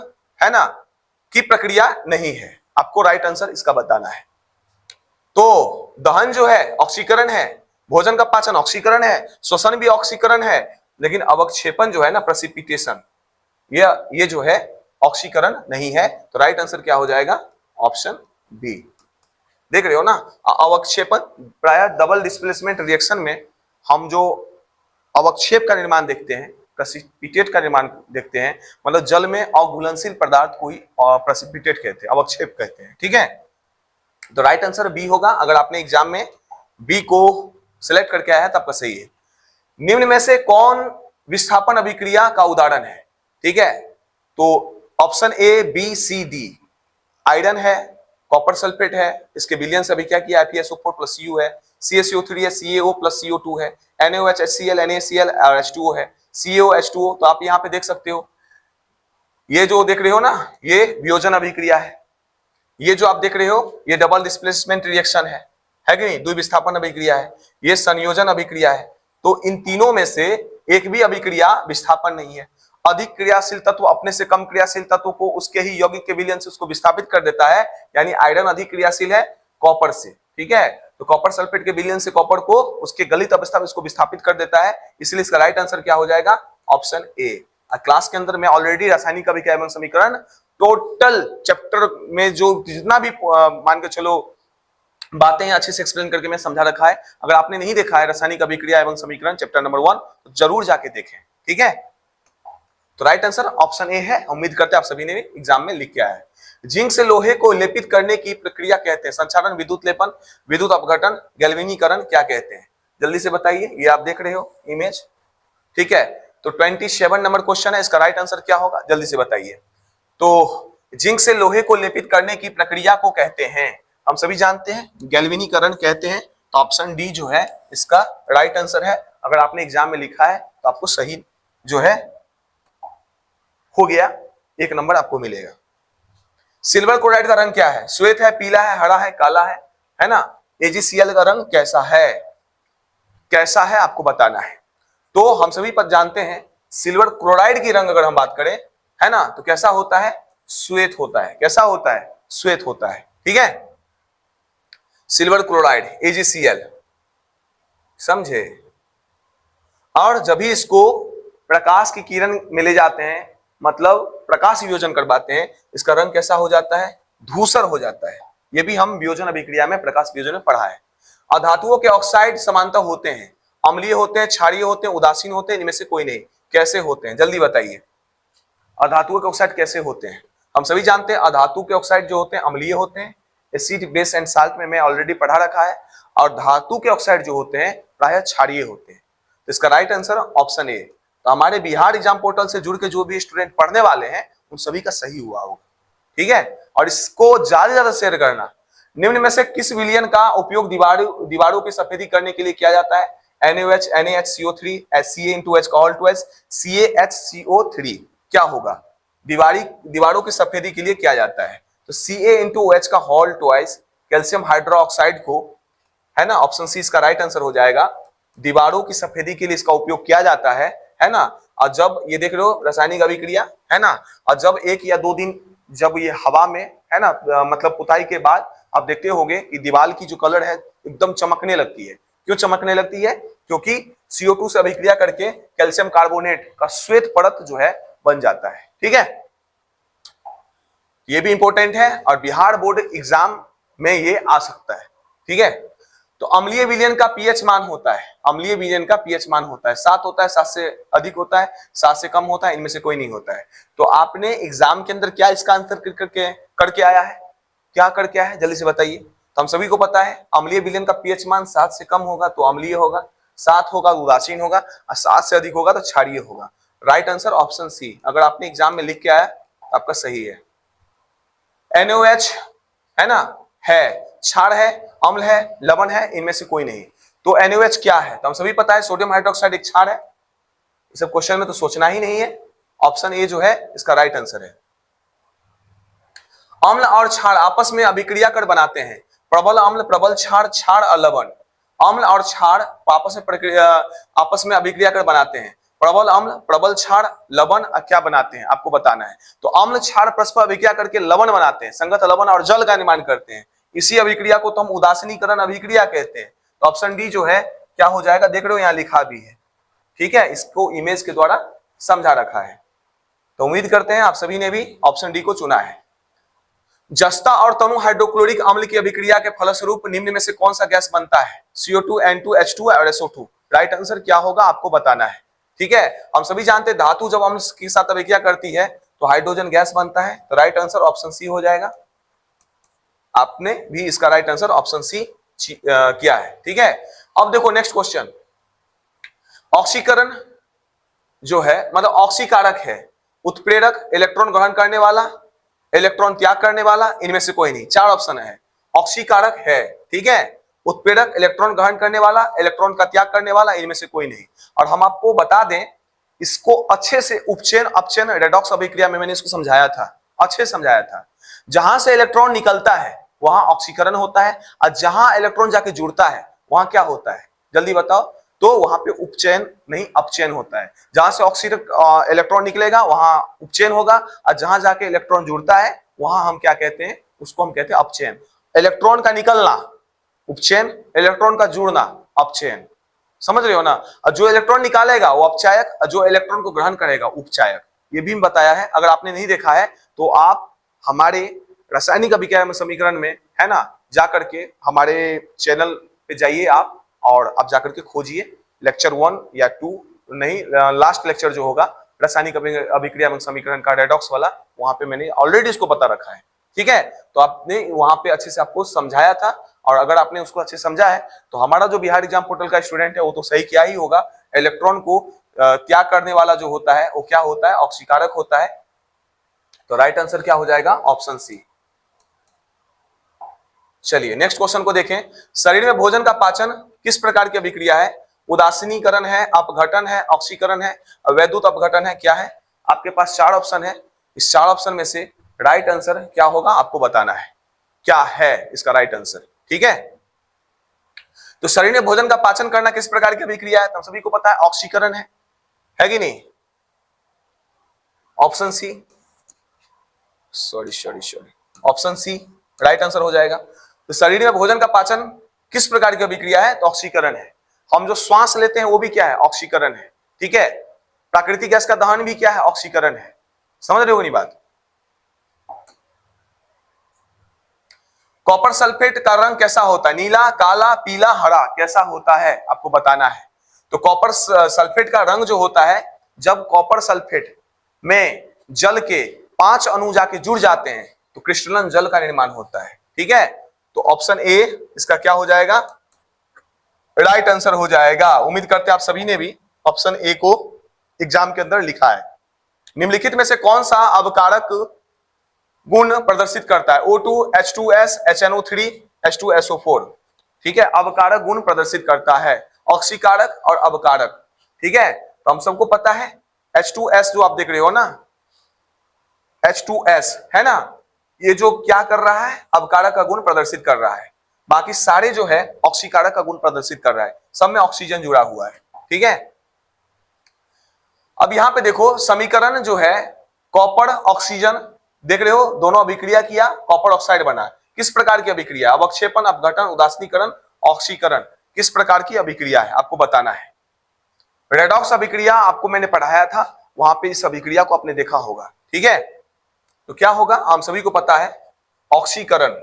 Speaker 1: है ना की प्रक्रिया नहीं है? आपको राइट आंसर इसका बताना है। तो दहन जो है ऑक्सीकरण है, भोजन का पाचन ऑक्सीकरण है, श्वसन भी ऑक्सीकरण है, लेकिन अवक्षेपण जो है ना प्रेसिपिटेशन, ये जो है ऑक्सीकरण नहीं है। तो राइट आंसर क्या हो जाएगा? Option B. देख रहे हो ना, अवक्षेपण प्राय डबल डिस्प्लेसमेंट रिएक्शन में हम जो अवक्षेप का निर्माण देखते हैं, प्रेसिपिटेट का निर्माण देखते हैं, मतलब जल में अघुलनशील पदार्थ को ही प्रेसिपिटेट कहते हैं, अवक्षेप कहते हैं। ठीक है, तो राइट आंसर बी होगा। अगर आपने एग्जाम में बी को सिलेक्ट करके आया है तब तो सही है। निम्न में से कौन विस्थापन अभिक्रिया का उदाहरण है? ठीक है, तो option A, B, C, D. Iron है, कॉपर सल्फेट है, इसके विलयन से अभी क्या किया? FeSO4 प्लस Cu है, CaCO3 है, CaO प्लस CO2 है, NaOH, HCl, NaCl और H2O है, CaO H2O। तो आप यहाँ पे देख सकते हो, ये जो देख रहे हो ना, ये वियोजन अभिक्रिया है। ये जो आप देख रहे हो ये डबल डिस्प्लेसमेंट रिएक्शन है कि नहीं? द्विविस्थापन अभिक्रिया है, ये संयोजन अभिक्रिया है। तो इन तीनों में से एक भी अभिक्रिया विस्थापन नहीं है। अधिक क्रियाशील तत्व अपने से कम क्रियाशील तत्व को उसके ही यौगिक के विलयन से उसको विस्थापित कर देता है, यानी आयरन अधिक क्रियाशील है कॉपर से। ठीक है, तो कॉपर सल्फेट के विलयन से कॉपर को उसके गलित अवस्था में उसको विस्थापित कर देता है, इसलिए इसका राइट आंसर क्या हो जाएगा? Option A. क्लास के अंदर मैं ऑलरेडी रासायनिक अभिक्रिया एवं समीकरण टोटल चैप्टर में जो जितना भी मान के चलो बातें अच्छे से एक्सप्लेन करके मैं समझा रखा है। अगर आपने नहीं देखा है रासायनिक अभिक्रिया एवं समीकरण चैप्टर नंबर 1 तो जरूर जाके देखें। ठीक है, तो राइट आंसर ऑप्शन ए है। उम्मीद करते हैं आप सभी ने एग्जाम में लिख के आया है। जिंक से लोहे को लेपित करने की प्रक्रिया कहते हैं? संचालन, विद्युत लेपन, विद्युत अपघटन, गैल्वेनीकरण, क्या कहते हैं? जल्दी से बताइए। ये आप देख रहे हो इमेज, ठीक है, तो 27 नंबर क्वेश्चन है, इसका राइट आंसर क्या होगा? जल्दी से बताइए। तो जिंक से लोहे को लेपित करने की प्रक्रिया को कहते हैं, हम सभी जानते हैं, गैल्वेनीकरण कहते हैं। तो ऑप्शन डी जो है इसका राइट आंसर है। अगर आपने एग्जाम में लिखा है तो आपको सही जो है हो गया, 1 नंबर आपको मिलेगा। सिल्वर क्लोराइड का रंग क्या है? श्वेत है, पीला है, हरा है, काला है ना? AgCl का रंग कैसा है? कैसा है आपको बताना है। तो हम सभी पर जानते हैं सिल्वर क्लोराइड की रंग अगर हम बात करें, है ना, तो कैसा होता है? श्वेत होता है। कैसा होता है? श्वेत होता है। ठीक है, सिल्वर क्लोराइड AgCl, समझे? और जब भी इसको प्रकाश की किरण में ले जाते हैं, मतलब प्रकाश वियोजन करवाते हैं, इसका रंग कैसा हो जाता है? धूसर हो जाता है। यह भी हम वियोजन अभिक्रिया में, प्रकाश वियोजन में पढ़ा है। अधातुओं के ऑक्साइड समानता होते हैं, अम्लीय होते हैं, क्षारीय होते हैं, उदासीन होते हैं, इनमें से कोई नहीं। कैसे होते हैं? जल्दी बताइए। अधातुओं के ऑक्साइड कैसे होते हैं? हम सभी जानते हैं अधातु के ऑक्साइड जो होते हैं अम्लीय होते हैं, एसिड, बेस एंड साल्ट में मैं ऑलरेडी पढ़ा रखा है। और धातु के ऑक्साइड जो होते हैं प्रायः क्षारीय होते हैं। तो इसका राइट आंसर ऑप्शन ए। तो हमारे बिहार एग्जाम पोर्टल से जुड़ के जो भी स्टूडेंट पढ़ने वाले हैं उन सभी का सही हुआ होगा। ठीक है, और इसको ज्यादा से ज्यादा शेयर करना। निम्न में से किस विलयन का उपयोग दीवारों की सफेदी करने के लिए किया जाता है? NaOH, NaHCO3, Ca का ऑल टू एच, CaHCO3 क्या होगा? दीवारों की सफेदी के लिए किया जाता है। तो Ca का होल ट्वाइस कैल्शियम हाइड्रोक्साइड को, है ना, ऑप्शन सी इसका राइट आंसर हो जाएगा। दीवारों की सफेदी के लिए इसका उपयोग किया जाता है ना। और जब ये देख रहे हो रासायनिक अभिक्रिया, है ना, और जब 1 या 2 दिन जब ये हवा में, है ना, मतलब पुताई के बाद आप देखते होंगे कि दीवार की जो कलर है एकदम चमकने लगती है। क्यों चमकने लगती है? क्योंकि CO2 से अभिक्रिया करके कैल्शियम कार्बोनेट का श्वेत परत जो है बन जाता है। ठीक है, ये भी इंपॉर्टेंट है और बिहार बोर्ड एग्जाम में ये आ सकता है। ठीक है, तो अम्लीय विलयन का पीएच मान होता है, अम्लीय विलयन का पीएच मान होता है 7 होता है, 7 से अधिक होता है, 7 से कम होता है, इनमें से कोई नहीं होता है। तो आपने एग्जाम के अंदर क्या इसका आंसर करके आया है? क्या करके आया है? जल्दी से बताइए। तो हम सभी को पता है अम्लीय विलयन का पीएच मान 7 से कम होगा तो अम्लीय होगा, 7 होगा उदासीन होगा, और 7 से अधिक होगा तो क्षारीय होगा। Right answer option C. अगर आपने एग्जाम में लिख के आया तो आपका सही है। NaOH, है ना, है, क्षार है, अम्ल है, लवण है, इनमें से कोई नहीं। तो NaOH क्या है? तो हम सभी पता है सोडियम हाइड्रोक्साइड एक क्षार है। इस सब क्वेश्चन में तो सोचना ही नहीं है। ऑप्शन ए जो है इसका राइट आंसर है। अम्ल और क्षार आपस में अभिक्रिया कर बनाते हैं प्रबल अम्ल, प्रबल क्षार, क्षार और लवण। अम्ल और क्षार आपस में अभिक्रिया कर बनाते हैं प्रबल अम्ल, प्रबल क्षार, लवण क्या बनाते हैं आपको बताना है। तो अम्ल क्षार परस्पर अभिक्रिया करके लवण बनाते हैं, संगत लवण और जल का निर्माण करते हैं। इसी अभिक्रिया को तो हम उदासीनीकरण अभिक्रिया कहते हैं। तो ऑप्शन डी जो है क्या हो जाएगा, देख रहे हो यहाँ लिखा भी है, ठीक है, इसको इमेज के द्वारा समझा रखा है। तो उम्मीद करते हैं आप सभी ने भी ऑप्शन डी को चुना है। जस्ता और तनु हाइड्रोक्लोरिक अम्ल की अभिक्रिया के फलस्वरूप निम्न में से कौन सा गैस बनता है? CO2, N2, H2 और SO2। राइट आंसर क्या होगा आपको बताना है, ठीक है। हम सभी जानते हैं धातु जब अम्ल के साथ अभिक्रिया करती है तो हाइड्रोजन गैस बनता है। तो राइट आंसर ऑप्शन सी हो जाएगा। आपने भी इसका राइट आंसर ऑप्शन सी किया है, ठीक है। अब देखो नेक्स्ट क्वेश्चन, ऑक्सीकरण जो है मतलब ऑक्सीकारक है, उत्प्रेरक, इलेक्ट्रॉन ग्रहण करने वाला, इलेक्ट्रॉन त्याग करने वाला, इनमें से कोई नहीं। चार ऑप्शन है। ऑक्सीकारक है, ठीक है, उत्प्रेरक, इलेक्ट्रॉन ग्रहण करने वाला, इलेक्ट्रॉन का त्याग करने वाला, इनमें से कोई नहीं। और हम आपको बता दें इसको अच्छे से उपचयन अपचयन रेडॉक्स अभिक्रिया में मैंने इसको समझाया था, अच्छे से समझाया था। जहां से इलेक्ट्रॉन निकलता है वहां ऑक्सीकरण होता है और जहां इलेक्ट्रॉन जाके जुड़ता है वहां क्या होता है, जल्दी बताओ। तो वहां पे उपचयन नहीं अपचयन होता है। जहां से ऑक्सीजन इलेक्ट्रॉन निकलेगा वहां उपचयन होगा और जहां जाके इलेक्ट्रॉन जुड़ता है वहां हम क्या कहते हैं, उसको हम कहते हैं अपचयन। इलेक्ट्रॉन का निकलना उपचयन, इलेक्ट्रॉन का जुड़ना अपचयन, समझ रहे हो ना। और जो इलेक्ट्रॉन निकालेगा वो अपचायक और जो इलेक्ट्रॉन को ग्रहण करेगा उपचायक। ये भी बताया है, अगर आपने नहीं देखा है तो आप हमारे रासायनिक अभिक्रिया समीकरण में है ना जाकर के हमारे चैनल पे जाइए आप और आप जाकर के खोजिए लेक्चर 1 या 2 नहीं, लास्ट लेक्चर जो होगा रासायनिक अभिक्रिया समीकरण का रेडॉक्स वाला, वहां पे मैंने ऑलरेडी इसको बता रखा है, ठीक है। तो आपने वहां पे अच्छे से आपको समझाया था और अगर आपने उसको अच्छे से समझा है तो हमारा जो बिहार एग्जाम पोर्टल का स्टूडेंट है वो तो सही किया ही होगा। इलेक्ट्रॉन को त्याग करने वाला जो होता है वो क्या होता है, ऑक्सीकारक होता है। तो राइट आंसर क्या हो जाएगा, ऑप्शन सी। चलिए नेक्स्ट क्वेश्चन को देखें। शरीर में भोजन का पाचन किस प्रकार की अभिक्रिया है? उदासीनीकरण है, अपघटन है, ऑक्सीकरण है, वैद्युत अपघटन है, क्या है? आपके पास चार ऑप्शन है। इस चार ऑप्शन में से राइट आंसर क्या होगा आपको बताना है, क्या है इसका राइट आंसर, ठीक है। तो शरीर में भोजन का पाचन करना किस प्रकार की अभिक्रिया है? तो सभी को पता है ऑक्सीकरण है कि नहीं? Option C, sorry option C right answer हो जाएगा। तो शरीर में भोजन का पाचन किस प्रकार की अभिक्रिया है? तो ऑक्सीकरण है। हम जो श्वास लेते हैं वो भी क्या है, ऑक्सीकरण है, ठीक है। प्राकृतिक गैस का दहन भी क्या है, ऑक्सीकरण है। समझ रहे हो नहीं बात? कॉपर सल्फेट का रंग कैसा होता है? नीला, काला, पीला, हरा, कैसा होता है आपको बताना है। तो कॉपर सल्फेट का रंग जो होता है, जब कॉपर सल्फेट में जल के 5 अणु जाके जुड़ जाते हैं तो क्रिस्टलन जल का निर्माण होता है, ठीक है। तो ऑप्शन ए इसका क्या हो जाएगा, राइट आंसर हो जाएगा। उम्मीद करते हैं आप सभी ने भी ऑप्शन ए को एग्जाम के अंदर लिखा है। निम्नलिखित में से कौन सा अवकारक गुण प्रदर्शित करता है? O2, H2S, HNO3, H2SO4, ठीक है। अवकारक गुण प्रदर्शित करता है, ऑक्सीकारक और अवकारक, ठीक है। तो हम सबको पता है H2S जो आप देख रहे हो ना, H2S है ना, ये जो क्या कर रहा है, अवकारक का गुण प्रदर्शित कर रहा है। बाकी सारे जो है ऑक्सीकारक का गुण प्रदर्शित कर रहा है, सब में ऑक्सीजन जुड़ा हुआ है, ठीक है। अब यहां पे देखो समीकरण जो है, कॉपर ऑक्सीजन देख रहे हो, दोनों अभिक्रिया किया, कॉपर ऑक्साइड बना। किस प्रकार की अभिक्रिया? अवक्षेपण, अपघटन, उदासीनीकरण, ऑक्सीकरण, किस प्रकार की अभिक्रिया है आपको बताना है। रेडॉक्स अभिक्रिया आपको मैंने पढ़ाया था, वहां पे इस अभिक्रिया को आपने देखा होगा, ठीक है। तो क्या होगा, हम सभी को पता है ऑक्सीकरण,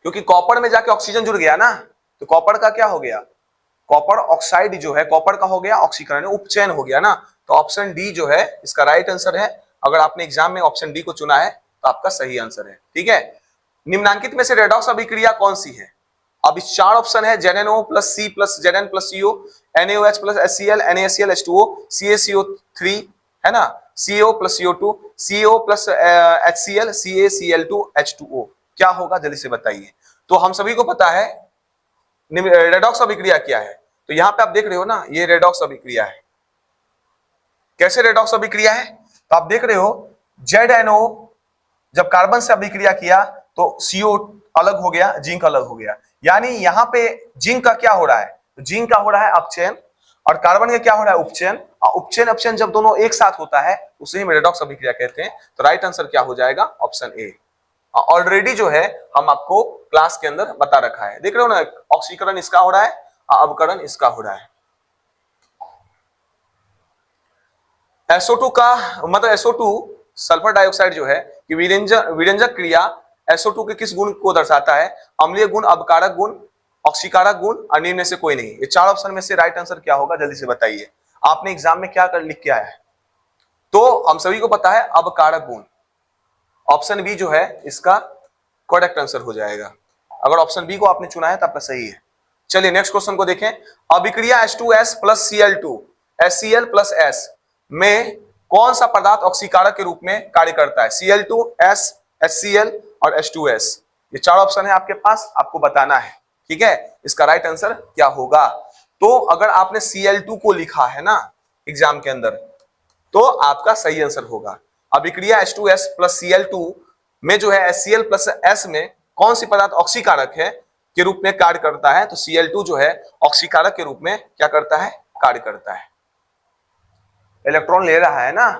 Speaker 1: क्योंकि कॉपर में जाके ऑक्सीजन जुड़ गया ना, तो कॉपर का क्या हो गया, कॉपर ऑक्साइड जो है कॉपर का हो गया ऑक्सीकरण, उपचयन हो गया ना। तो ऑप्शन डी जो है इसका राइट आंसर है। अगर आपने एग्जाम में ऑप्शन डी को चुना है तो आपका सही आंसर है, ठीक है। निम्नांकित में से रेडॉक्स अभिक्रिया कौन सी है? अब इस चार ऑप्शन है, ZnO plus C plus Zn plus CO, NaOH plus HCl, NaCl H2O, CaCO3 है ना, CO plus CO2, CO plus HCl, CaCl2 H2O। क्या होगा, जल्दी से बताइए। तो हम सभी को पता है रेडॉक्स अभिक्रिया क्या है। तो यहां पे आप देख रहे हो ना, ये रेडॉक्स अभिक्रिया है। कैसे रेडॉक्स अभिक्रिया है, तो आप देख रहे हो ZNO जब कार्बन से अभिक्रिया किया तो CO अलग हो गया, जिंक अलग हो गया। यानी यहां पे जिंक का क्या हो रहा है, जिंक का हो रहा है अपचयन और कार्बन का क्या हो रहा है, उपचयन। और उपचयन अपचयन जब दोनों एक साथ होता है उसे हम रेडॉक्स अभिक्रिया कहते हैं। तो राइट आंसर क्या हो जाएगा, ऑप्शन ए। ऑलरेडी जो है हम आपको क्लास के अंदर बता रखा है, देख रहे हो ना, ऑक्सीकरण इसका हो रहा है, अवकरण इसका हो रहा है। SO2 का मतलब SO2 सल्फर डाइऑक्साइड जो है कि विरंजक क्रिया SO2 के किस गुण को दर्शाता है, अम्लीय गुण, अवकारक गुण, ऑक्सीकारक गुण और निम्न में से कोई नहीं। ये चार ऑप्शन में से राइट आंसर क्या होगा, जल्दी से बताइए। आपने एग्जाम में क्या कर लिख के आया है, तो हम सभी को पता है अवकारक गुण। ऑप्शन बी जो है इसका करेक्ट आंसर हो जाएगा। अगर ऑप्शन बी को आपने चुना है तो आपका सही है। चलिए नेक्स्ट क्वेश्चन को देखें। अभिक्रिया H2S plus Cl2 HCl plus S में कौन सा पदार्थ ऑक्सीकारक के रूप में कार्य करता है, Cl2, S, HCl और H2S। ये चार ऑप्शन है आपके पास, आपको बताना है, ठीक है। इसका राइट आंसर क्या होगा, तो अगर आपने Cl2 को लिखा है ना एग्जाम के अंदर तो आपका सही आंसर होगा। अभिक्रिया H2S प्लस Cl2 में जो है HCl प्लस S में कौन सी पदार्थ ऑक्सीकारक है के रूप में कार्य करता है, तो Cl2 जो है ऑक्सीकारक के रूप में क्या करता है, कार्य करता है। इलेक्ट्रॉन ले रहा है ना,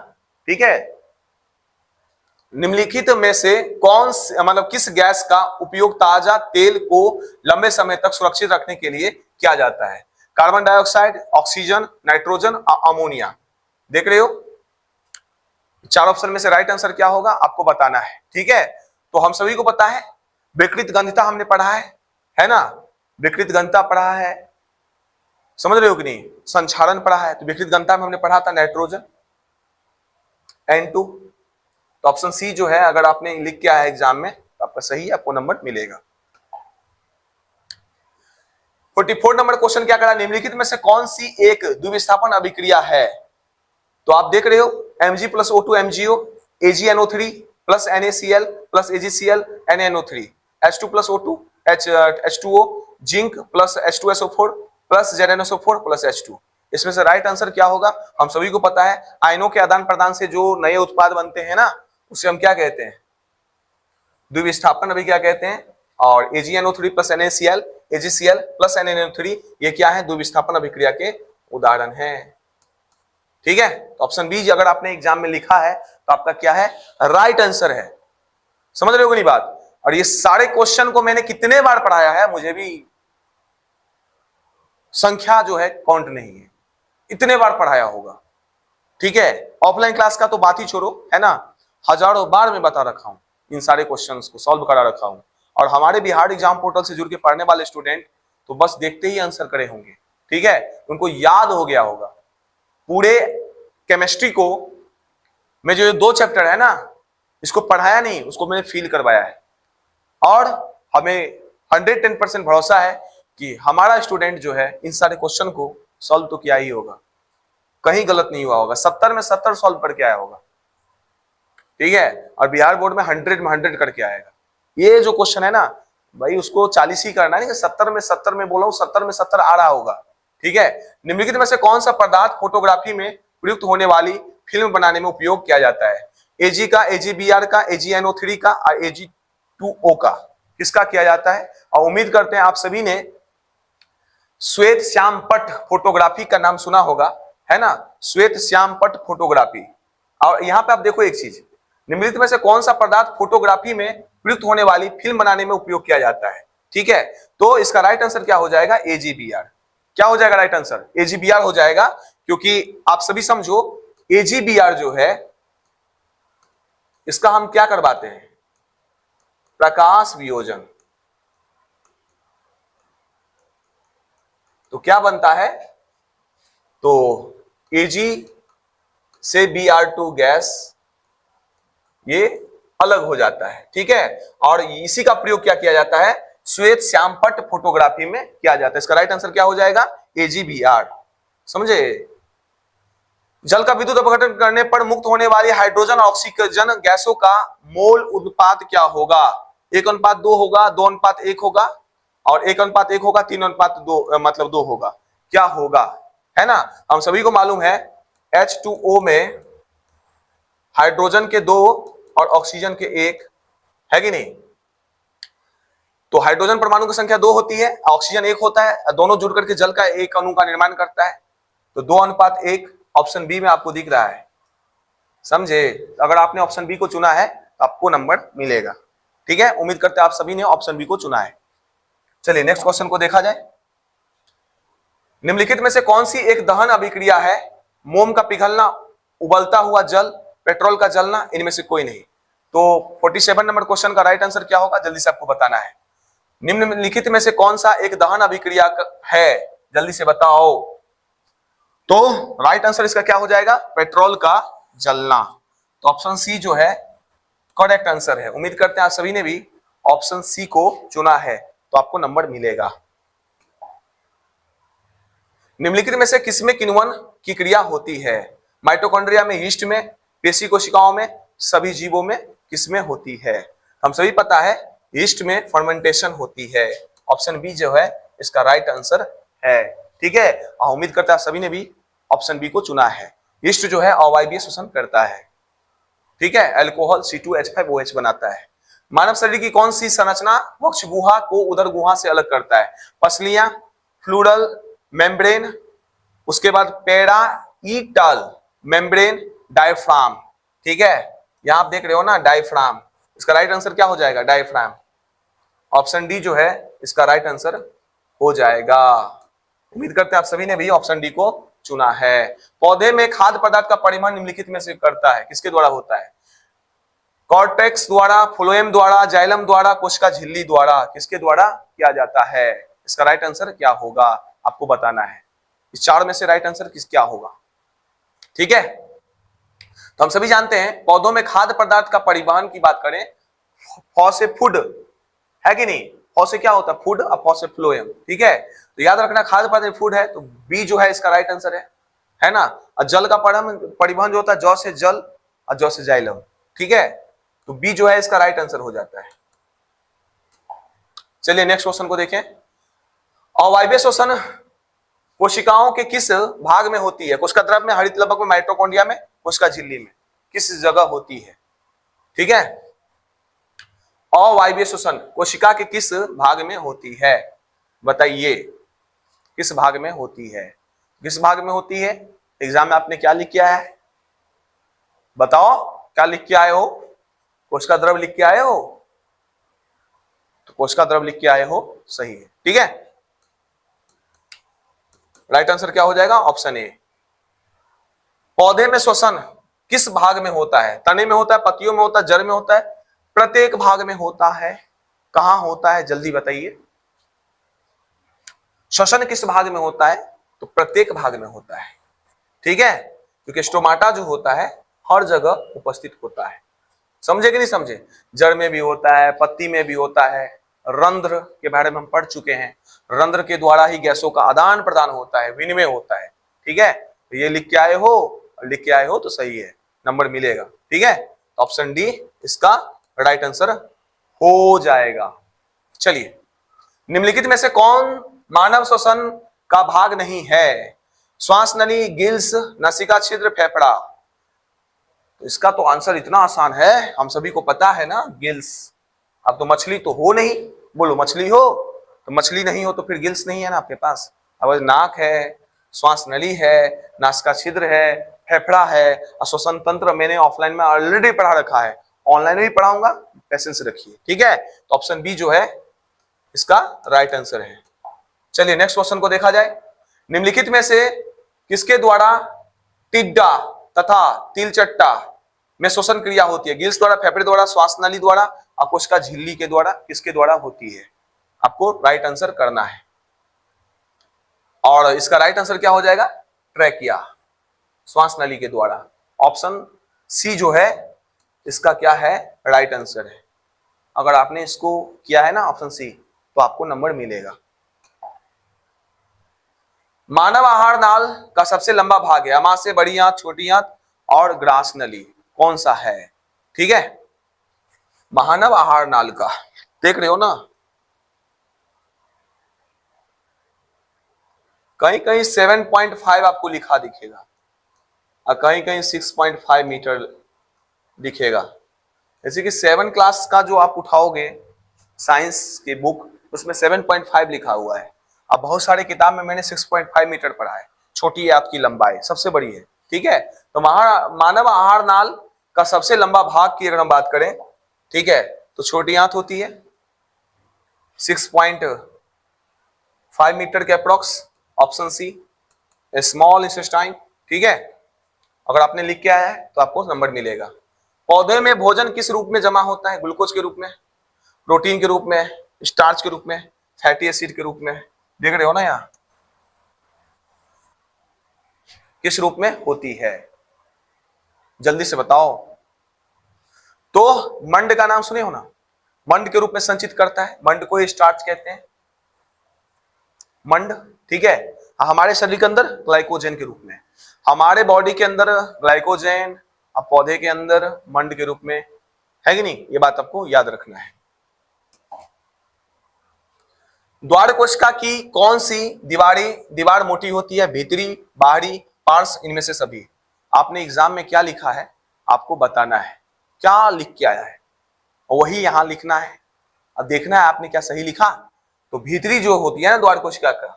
Speaker 1: ठीक है। निम्नलिखित में से कौन मतलब किस गैस का उपयोग ताजा तेल को लंबे समय तक सुरक्षित रखने के लिए किया जाता है, carbon dioxide, oxygen, nitrogen, ammonia. देख रहे हो, चार ऑप्शन में से राइट आंसर क्या होगा आपको बताना है, ठीक है। तो हम सभी को पता है विकृत गंधता हमने पढ़ा है ना, विकृत गंधता पढ़ा है, समझ रहे हो कि नहीं। संक्षारण पढ़ा है, तो विकृत गंधता में हमने पढ़ा था नाइट्रोजन N2। तो ऑप्शन सी जो है अगर आपने लिख के आया एग्जाम में तो आपका सही है, आपको नंबर मिलेगा। 44 नंबर क्वेश्चन क्या करा, निम्नलिखित में से कौन सी एक द्विविस्थापन अभिक्रिया है। तो आप देख रहे हो Mg plus O2 MgO, AgNO3 plus NaCl plus AgCl NaNO3, H2 plus O2 H2O, zinc plus H2SO4 plus ZnSO4 plus H2। इसमें से राइट आंसर क्या होगा, हम सभी को पता है आयनों के आदान प्रदान से जो नए उत्पाद बनते हैं ना उसे हम क्या कहते हैं, द्विविस्थापन अभिक्रिया कहते हैं। और AgNO3 plus NaCl, AgCl plus NaNO3 ये क्या है, द्विविस्थापन अभिक्रिया के उदाहरण हैं, ठीक है। तो ऑप्शन बी अगर आपने एग्जाम में लिखा है तो आपका क्या है, राइट आंसर है। समझ रहे हो नहीं बात। और ये सारे क्वेश्चन को मैंने कितने बार पढ़ाया है मुझे भी संख्या जो है काउंट नहीं है, इतने बार पढ़ाया होगा, ठीक है। ऑफलाइन क्लास का तो बात ही छोड़ो, है ना, हजारों बार मैं बता रखा हूं, इन सारे क्वेश्चंस को सॉल्व करा रखा हूं। और हमारे बिहार एग्जाम पोर्टल से जुड़ के पढ़ने वाले स्टूडेंट तो बस देखते ही आंसर करे होंगे, ठीक है, उनको याद हो गया होगा। पूरे केमिस्ट्री को में जो 2 चैप्टर है ना, इसको पढ़ाया नहीं, उसको मैंने फील करवाया है। और हमें 110% भरोसा है कि हमारा स्टूडेंट जो है इन सारे क्वेश्चन को सॉल्व तो किया ही होगा, कहीं गलत नहीं हुआ होगा, 70 में 70 सॉल्व करके आया होगा, ठीक है। और बिहार बोर्ड में 100 में 100 करके आएगा। ये जो क्वेश्चन है ना भाई, उसको 40 ही करना है, 70 में 70 में बोला हूं, 70 में 70 आ रहा होगा, ठीक है। निम्नलिखित में से कौन सा पदार्थ फोटोग्राफी में प्रयुक्त होने वाली फिल्म बनाने में उपयोग किया जाता है, Ag का, AgBr का, AgNO3 का और Ag2O का, किसका किया जाता है। और उम्मीद करते हैं आप सभी ने श्वेत श्याम पट फोटोग्राफी का नाम सुना होगा, है ना, श्वेत श्याम पट फोटोग्राफी। और यहां पे आप देखो एक चीज, निम्नलिखित में से कौन सा पदार्थ फोटोग्राफी में प्रयुक्त होने वाली फिल्म बनाने में उपयोग किया जाता है, ठीक है। तो इसका राइट आंसर क्या हो जाएगा, AgBr। क्या हो जाएगा राइट आंसर, AgBr हो जाएगा, क्योंकि आप सभी समझो AgBr जो है इसका हम क्या करवाते हैं, प्रकाश वियोजन। तो क्या बनता है, तो Ag से Br2 गैस ये अलग हो जाता है, ठीक है। और इसी का प्रयोग क्या किया जाता है, श्वेत श्यामपट्ट फोटोग्राफी में किया जाता है। इसका राइट आंसर क्या हो जाएगा, AgBr। समझे। जल का विद्युत अपघटन करने पर मुक्त होने वाली हाइड्रोजन और ऑक्सीजन गैसों का मोल उत्पाद क्या होगा, 1:2 होगा, 2:1 होगा, और 1:1 होगा, 3:2 मतलब 2 होगा। क्या होगा, है ना। हम सभी को मालूम है H2O में हाइड्रोजन के 2 और ऑक्सीजन के 1 है कि नहीं। तो हाइड्रोजन परमाणु की संख्या 2 होती है, ऑक्सीजन 1 होता है, दोनों जुड़ करके जल का एक अणु का निर्माण करता है। तो 2:1 ऑप्शन बी में आपको दिख रहा है, समझे। अगर आपने ऑप्शन बी को चुना है तो आपको नंबर मिलेगा। ठीक है, उम्मीद करते हैं आप सभी ने ऑप्शन बी को चुना है। चलिए नेक्स्ट क्वेश्चन को देखा जाए। निम्नलिखित में से कौन सी एक दहन अभिक्रिया है, मोम का पिघलना, उबलता हुआ जल, पेट्रोल का जलना, इनमें से कोई नहीं। तो 47 नंबर क्वेश्चन का राइट आंसर क्या होगा, जल्दी से आपको बताना है। निम्नलिखित में से कौन सा एक दहन अभिक्रिया है, जल्दी से बताओ। तो राइट आंसर इसका क्या हो जाएगा, पेट्रोल का जलना। तो ऑप्शन सी जो है करेक्ट आंसर है। उम्मीद करते हैं आप सभी ने भी ऑप्शन सी को चुना है, तो आपको नंबर मिलेगा। निम्नलिखित में से किसमें किण्वन की क्रिया होती है, माइटोकॉन्ड्रिया में, यीस्ट में, पेशी कोशिकाओं में, सभी जीवों में, किसमें होती है। हम सभी पता है यीस्ट में फर्मेंटेशन होती है। ऑप्शन बी जो है इसका राइट आंसर है। ठीक है, उम्मीद करते हैं आप सभी ने भी ऑप्शन बी को चुना है। यीस्ट जो है अवायवीय श्वसन करता है। ठीक है, अल्कोहल C2H5OH बनाता है। मानव शरीर की कौन सी संरचना वक्ष गुहा को उदर गुहा से अलग करता है, पसलियां, फ्लूरल मेम्ब्रेन, उसके बाद पेराइटल मेम्ब्रेन, डायफ्राम। ठीक है, यहां आप देख रहे हो ना डायफ्राम, इसका राइट आंसर क्या हो जाएगा, डायफ्राम। ऑप्शन डी जो है इसका राइट आंसर हो जाएगा। उम्मीद करते हैं आप सभी ने भी ऑप्शन डी को चुना है। पौधे में खाद्य पदार्थ का परिवहन निम्नलिखित में से करता है, किसके द्वारा होता है, कॉर्टेक्स द्वारा, फ्लोएम द्वारा, जाइलम द्वारा, कोशिका झिल्ली द्वारा, किसके द्वारा किया जाता है। इसका राइट आंसर क्या होगा आपको बताना है। इस चार में से राइट आंसर क्या होगा। ठीक है, तो हम सभी जानते हैं पौधों में खाद्य पदार्थ का परिवहन की बात करें, फॉ से फूड है कि नहीं, फॉ से क्या होता है फूड, और फॉ से फ्लोएम। ठीक है, तो याद रखना खाद्य पदार्थ फूड है, तो बी जो है इसका राइट आंसर है ना। और जल का परिवहन जो होता है जौ से जल और जौ से जाइलम। ठीक है, तो बी जो है इसका राइट आंसर हो जाता है। चलिए नेक्स्ट क्वेश्चन को देखें। अवायवीय श्वसन कोशिकाओं के किस भाग में होती है, कोशिका द्रव में, हरित लवक में, माइटोकॉन्ड्रिया में, कोशिका झिल्ली में, किस जगह होती है। ठीक है, अवायवीय श्वसन कोशिका के किस भाग में होती है, बताइए किस भाग में होती है, किस भाग में होती है। एग्जाम में आपने क्या लिख के आया है, बताओ क्या लिख के आए हो, कोशिका द्रव लिख के आए हो, तो कोशिका द्रव लिख के आए हो, सही है। ठीक है, राइट आंसर क्या हो जाएगा, ऑप्शन ए। पौधे में श्वसन किस भाग में होता है, तने में होता है, पत्तियों में होता है, जड़ में होता है, प्रत्येक भाग में होता है, कहां होता है, जल्दी बताइए। श्वसन किस भाग में होता है, तो प्रत्येक भाग में होता है। ठीक है, क्योंकि स्टोमाटा जो होता है हर जगह उपस्थित होता है, समझे कि नहीं समझे। जड़ में भी होता है, पत्ती में भी होता है, रंध्र के बारे में हम पढ़ चुके हैं, रंध्र के द्वारा ही गैसों का आदान प्रदान होता है, विनिमय होता है। ठीक है, तो ये लिख के आए हो तो सही है, नंबर मिलेगा। ठीक है, तो ऑप्शन डी इसका राइट आंसर हो जाएगा। चलिए, निम्नलिखित में से कौन मानव श्वसन का भाग नहीं है, श्वास नली, गिल्स, नासिका छिद्र, फेफड़ा। तो इसका तो आंसर इतना आसान है, हम सभी को पता है ना, गिल्स। अब तो मछली तो हो नहीं, बोलो मछली हो, तो मछली नहीं हो तो फिर गिल्स नहीं है ना आपके पास। अब नाक है, श्वास नली है, नासिका छिद्र है, फेफड़ा है, और श्वसन तंत्र मैंने ऑफलाइन में ऑलरेडी पढ़ा रखा है, ऑनलाइन भी पढ़ाऊंगा, पेशेंस रखिए। ठीक है, तो ऑप्शन बी जो है इसका राइट आंसर है। चलिए नेक्स्ट क्वेश्चन को देखा जाए। निम्नलिखित में से किसके द्वारा टिड्डा तथा तिलचट्टा में श्वसन क्रिया होती है, गिल्स द्वारा, फेफड़े द्वारा, श्वास नली द्वारा, और कोशिका झिल्ली के द्वारा, किसके द्वारा होती है, आपको राइट आंसर करना है। और इसका राइट आंसर क्या हो जाएगा, ट्रैकिया, श्वास नली के द्वारा। ऑप्शन सी जो है इसका क्या है, राइट आंसर है। अगर आपने इसको किया है ना ऑप्शन सी, तो आपको नंबर मिलेगा। मानव आहार नाल का सबसे लंबा भाग है, अमाशय, बड़ी आंत, छोटी आंत और ग्रास नली, कौन सा है। ठीक है, मानव आहार नाल का देख रहे हो ना, कहीं कहीं 7.5 आपको लिखा दिखेगा और कहीं कहीं 6.5 मीटर दिखेगा। जैसे कि 7 क्लास का जो आप उठाओगे साइंस की बुक, उसमें 7.5 लिखा हुआ है। अब बहुत सारे किताब में मैंने 6.5 मीटर पढ़ा है। छोटी है आपकी लंबाई, सबसे बड़ी है, ठीक है। तो मानव आहार नाल का सबसे लंबा भाग की अगर हम बात करें, ठीक है, तो छोटी आंत होती है 6.5 मीटर के approx, option C small intestine, ठीक है। अगर आपने लिख के आया है तो आपको नंबर मिलेगा। पौधे में भोजन किस रूप में जमा होता है? ग्लूकोज के रूप में, प्रोटीन के रूप में, स्टार्च के रूप में, फैटी एसिड के रूप में। देख रहे हो ना यहां किस रूप में होती है, जल्दी से बताओ। तो मंड का नाम सुने हो ना, मंड के रूप में संचित करता है, मंड को ही स्टार्च कहते हैं, मंड, ठीक है। हमारे शरीर के अंदर ग्लाइकोजन के रूप में, हमारे बॉडी के अंदर ग्लाइकोजन, अब पौधे के अंदर मंड के रूप में, है कि नहीं? ये बात आपको याद रखना है। द्वार कोशिका की कौन सी दीवार मोटी होती है? भीतरी, बाहरी, पार्श्व, इनमें से सभी। आपने एग्जाम में क्या लिखा है आपको बताना है, क्या लिख के आया है वही यहां लिखना है। अब देखना है आपने क्या सही लिखा। तो भीतरी जो होती है ना द्वार कोशिका का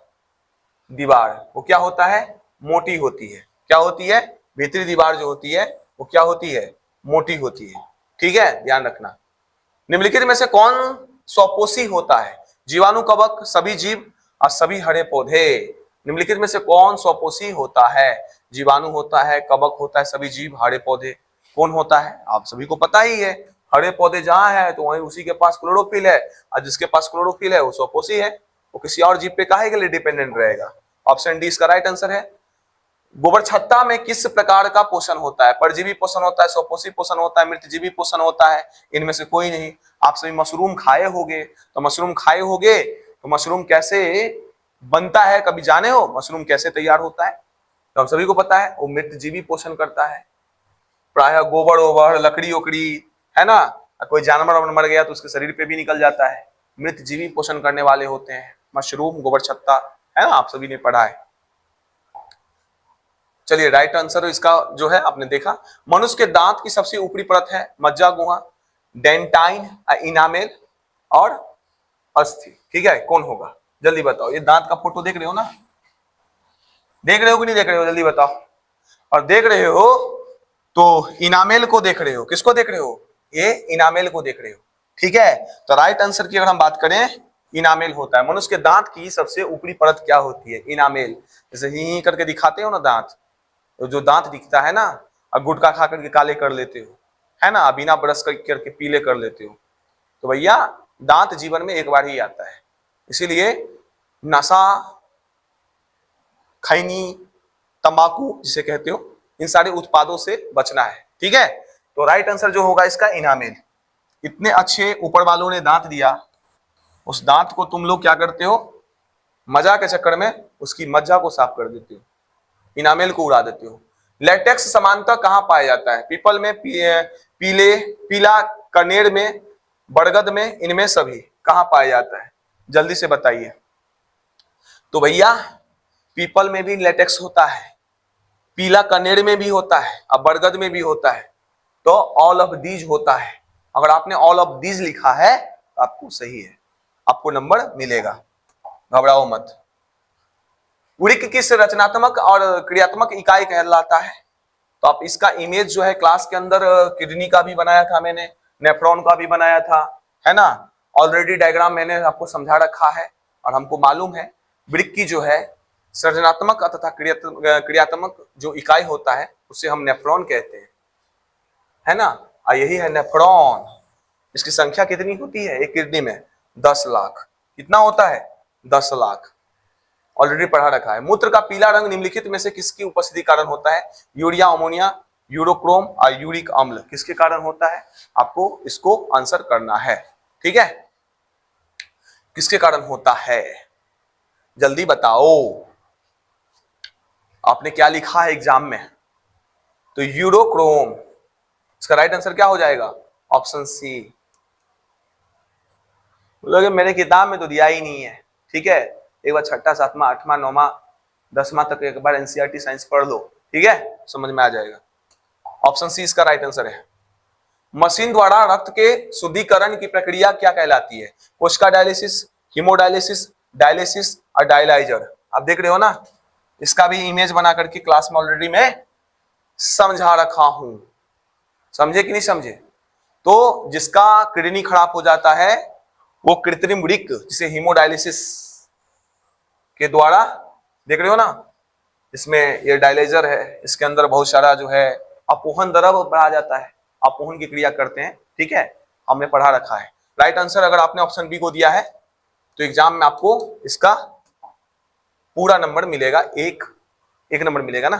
Speaker 1: दीवार, वो क्या होता है? मोटी होती है। क्या होती है? भीतरी दीवार जो होती है वो क्या होती है? मोटी होती है, ठीक है, ध्यान रखना। निम्नलिखित में से कौन स्वपोषी होता है? जीवाणु, कवक, सभी जीव और सभी हरे पौधे। निम्नलिखित में से कौन स्वपोषी होता है? जीवाणु होता है, कवक होता है, सभी जीव, हरे पौधे। कौन होता है? आप सभी को पता ही है। हरे पौधे जहां है तो वहीं उसी के पास क्लोरोफिल है, और जिसके पास क्लोरोफिल है वो स्वपोषी है, वो किसी और जीव पे काहे के लिए डिपेंडेंट रहेगा? ऑप्शन डी इसका राइट आंसर है। गोबर छत्ता में किस प्रकार का पोषण होता है? परजीवी पोषण होता है, स्वपोषी पोषण होता है, मृतजीवी पोषण होता है? इनमें से कोई नहीं। आप सभी मशरूम खाए होगे, तो मशरूम खाए होगे तो मशरूम कैसे बनता है कभी जाने हो? मशरूम कैसे तैयार होता है? तो हम सभी को पता है वो मृतजीवी पोषण करता है। प्रायः गोबर ओबर, लकड़ी ओकड़ी, है ना, कोई जानवर मर गया तो उसके शरीर पे भी निकल जाता है। मृतजीवी पोषण करने वाले होते हैं मशरूम, गोबर छत्ता, है ना, आप सभी ने पढ़ा है। चलिए राइट आंसर इसका जो है आपने देखा। मनुष्य के दांत की सबसे ऊपरी परत है मज्जा गुहा, डेंटाइन, इनामेल और अस्थि, ठीक है। कौन होगा जल्दी बताओ। ये दांत का फोटो देख रहे हो ना, देख रहे हो कि नहीं देख रहे हो, जल्दी बताओ। और देख रहे हो तो इनामेल को देख रहे हो। किसको देख रहे हो? ये इनामेल को देख रहे हो, ठीक है। तो राइट आंसर की अगर हम बात करें, इनामेल होता है। मनुष्य के दांत की सबसे ऊपरी परत क्या होती है? इनामेल। जैसे ही करके दिखाते हो ना दांत, तो जो दांत दिखता है ना, अब गुटखा खा करके काले कर लेते हो, है ना, बिना ब्रश करके पीले कर लेते हो, तो भैया दांत जीवन में एक बार ही आता है। इसीलिए नशा, खैनी, तंबाकू जिसे कहते हो, इन सारे उत्पादों से बचना है, ठीक है। तो राइट आंसर जो होगा इसका इनामेल। इतने अच्छे ऊपर वालों ने दांत दिया, उस दांत को तुम लोग क्या करते हो? मजा के चक्कर में उसकी मज्जा को साफ कर देते हो, इनामेल को उड़ा देते हो। लेटेक्स समानता कहां पाया जाता है? पीपल में, पीला कनेर में, बरगद में, इनमें सभी कहां पाया जाता है? जल्दी से बताइए। तो भैया पीपल में भी लेटेक्स होता है, पीला कनेर में भी होता है और बरगद में भी होता है। तो ऑल ऑफ दीज होता है। अगर आपने ऑल ऑफ दीज लिखा है तो आपको सही है, आपको नंबर मिलेगा, घबराओ मत। वृक्क किस रचनात्मक और क्रियात्मक इकाई कहलाता है? तो आप इसका इमेज जो है क्लास के अंदर किडनी का भी बनाया था मैंने, नेफ्रॉन का भी बनाया था, है ना। ऑलरेडी डायग्राम मैंने आपको समझा रखा है और हमको मालूम है वृक्क की जो है सृजनात्मक तथा क्रियात्मक जो इकाई होता है उसे हम नेफ्रॉन कहते हैं, है ना। और यही है नेफ्रॉन। इसकी संख्या कितनी होती है एक किडनी में? 10 लाख। कितना होता है? 10 लाख। ऑलरेडी पढ़ा रखा है। मूत्र का पीला रंग निम्नलिखित में से किसकी उपस्थिति कारण होता है? यूरिया, अमोनिया, यूरोक्रोम और यूरिक अम्ल। किसके कारण होता है? आपको इसको आंसर करना है, ठीक है। किसके कारण होता है जल्दी बताओ। आपने क्या लिखा है एग्जाम में? तो यूरोक्रोम। इसका राइट आंसर क्या हो जाएगा? Option C. बोलोगे मेरे किताब में तो दिया ही नहीं है, ठीक है, एक बार छठा सातवां आठवां नौवां 10वां तक एक बार एनसीईआरटी साइंस पढ़ लो, ठीक है, समझ में आ जाएगा। ऑप्शन सी इसका राइट आंसर है। मशीन द्वारा रक्त के शुद्धिकरण की प्रक्रिया क्या कहलाती है? कोशिका डायलिसिस, हीमोडायलिसिस, डायलिसिस और डायलाइजर। आप देख रहे हो ना, इसका भी इमेज बना करके क्लास में ऑलरेडी मैं समझा रखा हूं, समझे कि नहीं समझे? तो जिसका किडनी खराब हो जाता है वो कृत्रिम वृक्क, जिसे हीमोडायलिसिस के द्वारा, देख रहे हो ना, इसमें ये डायलाइजर है, इसके अंदर बहुत सारा जो है अपोहन द्रव बढ़ा जाता है, अपोहन की क्रिया करते हैं, ठीक है, हमने पढ़ा रखा है। राइट आंसर अगर आपने ऑप्शन बी को दिया है तो एग्जाम में आपको इसका पूरा नंबर मिलेगा, एक नंबर मिलेगा ना।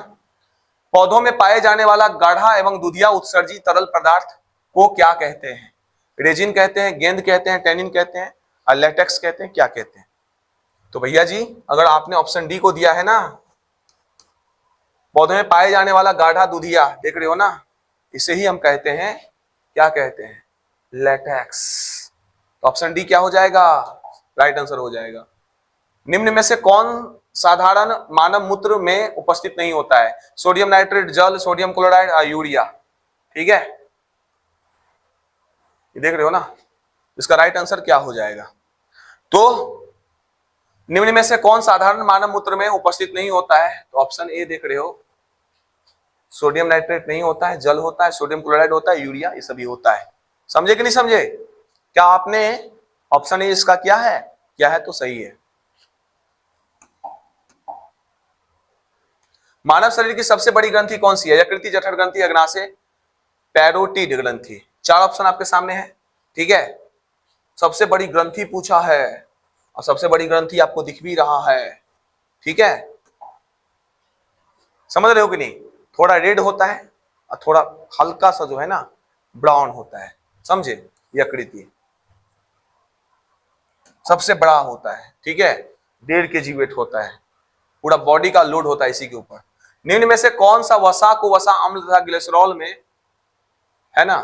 Speaker 1: पौधों में पाए जाने वाला गाढ़ा एवं दूधिया उत्सर्जी तरल पदार्थ को क्या कहते हैं? रेजिन कहते हैं, गेंद कहते हैं, टैनिन कहते हैं और लेटेक्स कहते हैं, क्या कहते हैं? तो भैया जी अगर आपने ऑप्शन डी को दिया है ना, पौधे में पाए जाने वाला गाढ़ा दूधिया, देख रहे हो ना, इसे ही हम कहते हैं, क्या कहते हैं? लेटेक्स। तो ऑप्शन डी क्या हो जाएगा? राइट आंसर हो जाएगा। निम्न में से कौन साधारण मानव मूत्र में उपस्थित नहीं होता है? सोडियम नाइट्रेट, जल, सोडियम क्लोराइड और यूरिया, ठीक है, ये देख रहे हो ना, इसका राइट आंसर क्या हो जाएगा? तो निम्न में से कौन साधारण मानव मूत्र में उपस्थित नहीं होता है? तो ऑप्शन ए देख रहे हो, सोडियम नाइट्रेट नहीं होता है, जल होता है, सोडियम क्लोराइड होता है, यूरिया, ये सभी होता है। समझे कि नहीं समझे? क्या आपने ऑप्शन ए इसका किया है? क्या है तो सही है। मानव शरीर की सबसे बड़ी ग्रंथि कौन सी है? यकृति, जठर ग्रंथि, अग्नाशय, पैरोटिड ग्रंथि। चार ऑप्शन आपके सामने है, ठीक है। सबसे बड़ी ग्रंथि पूछा है और सबसे बड़ी ग्रंथि आपको दिख भी रहा है, ठीक है, समझ रहे हो कि नहीं? थोड़ा रेड होता है और थोड़ा हल्का सा जो है ना ब्राउन होता है, समझे? यकृति सबसे बड़ा होता है, ठीक है, 1.5 kg वेट होता है, पूरा बॉडी का लोड होता है इसी के ऊपर। निम्न में से कौन सा वसा को वसा अम्ल तथा ग्लिसरॉल में, है ना,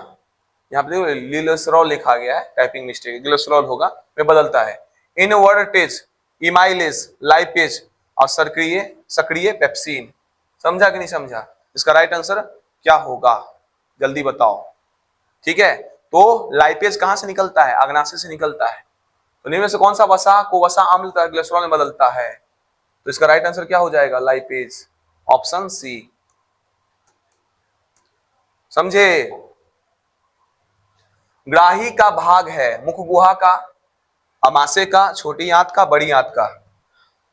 Speaker 1: यहाँ पे देखो ग्लिसरॉल लिखा गया है, टाइपिंग मिस्टेक, ग्लिसरॉल होगा, में बदलता है? इनवर्टेज, इमाइलेज, लाइपेज और सक्रिय पेप्सिन। समझा कि नहीं समझा? इसका राइट आंसर क्या होगा? जल्दी बताओ, ठीक है। तो लाइपेज कहां से निकलता है? अग्नाशय से निकलता है। तो निम्न में से कौन सा वसा को वसा अम्ल तथा ग्लिसरॉल में बदलता है? तो इसका राइट आंसर क्या हो जाएगा? Lipase, option C. समझे? ग्राही का भाग है मुख गुहा का, अमाशय का, छोटी आंत का, बड़ी आंत का,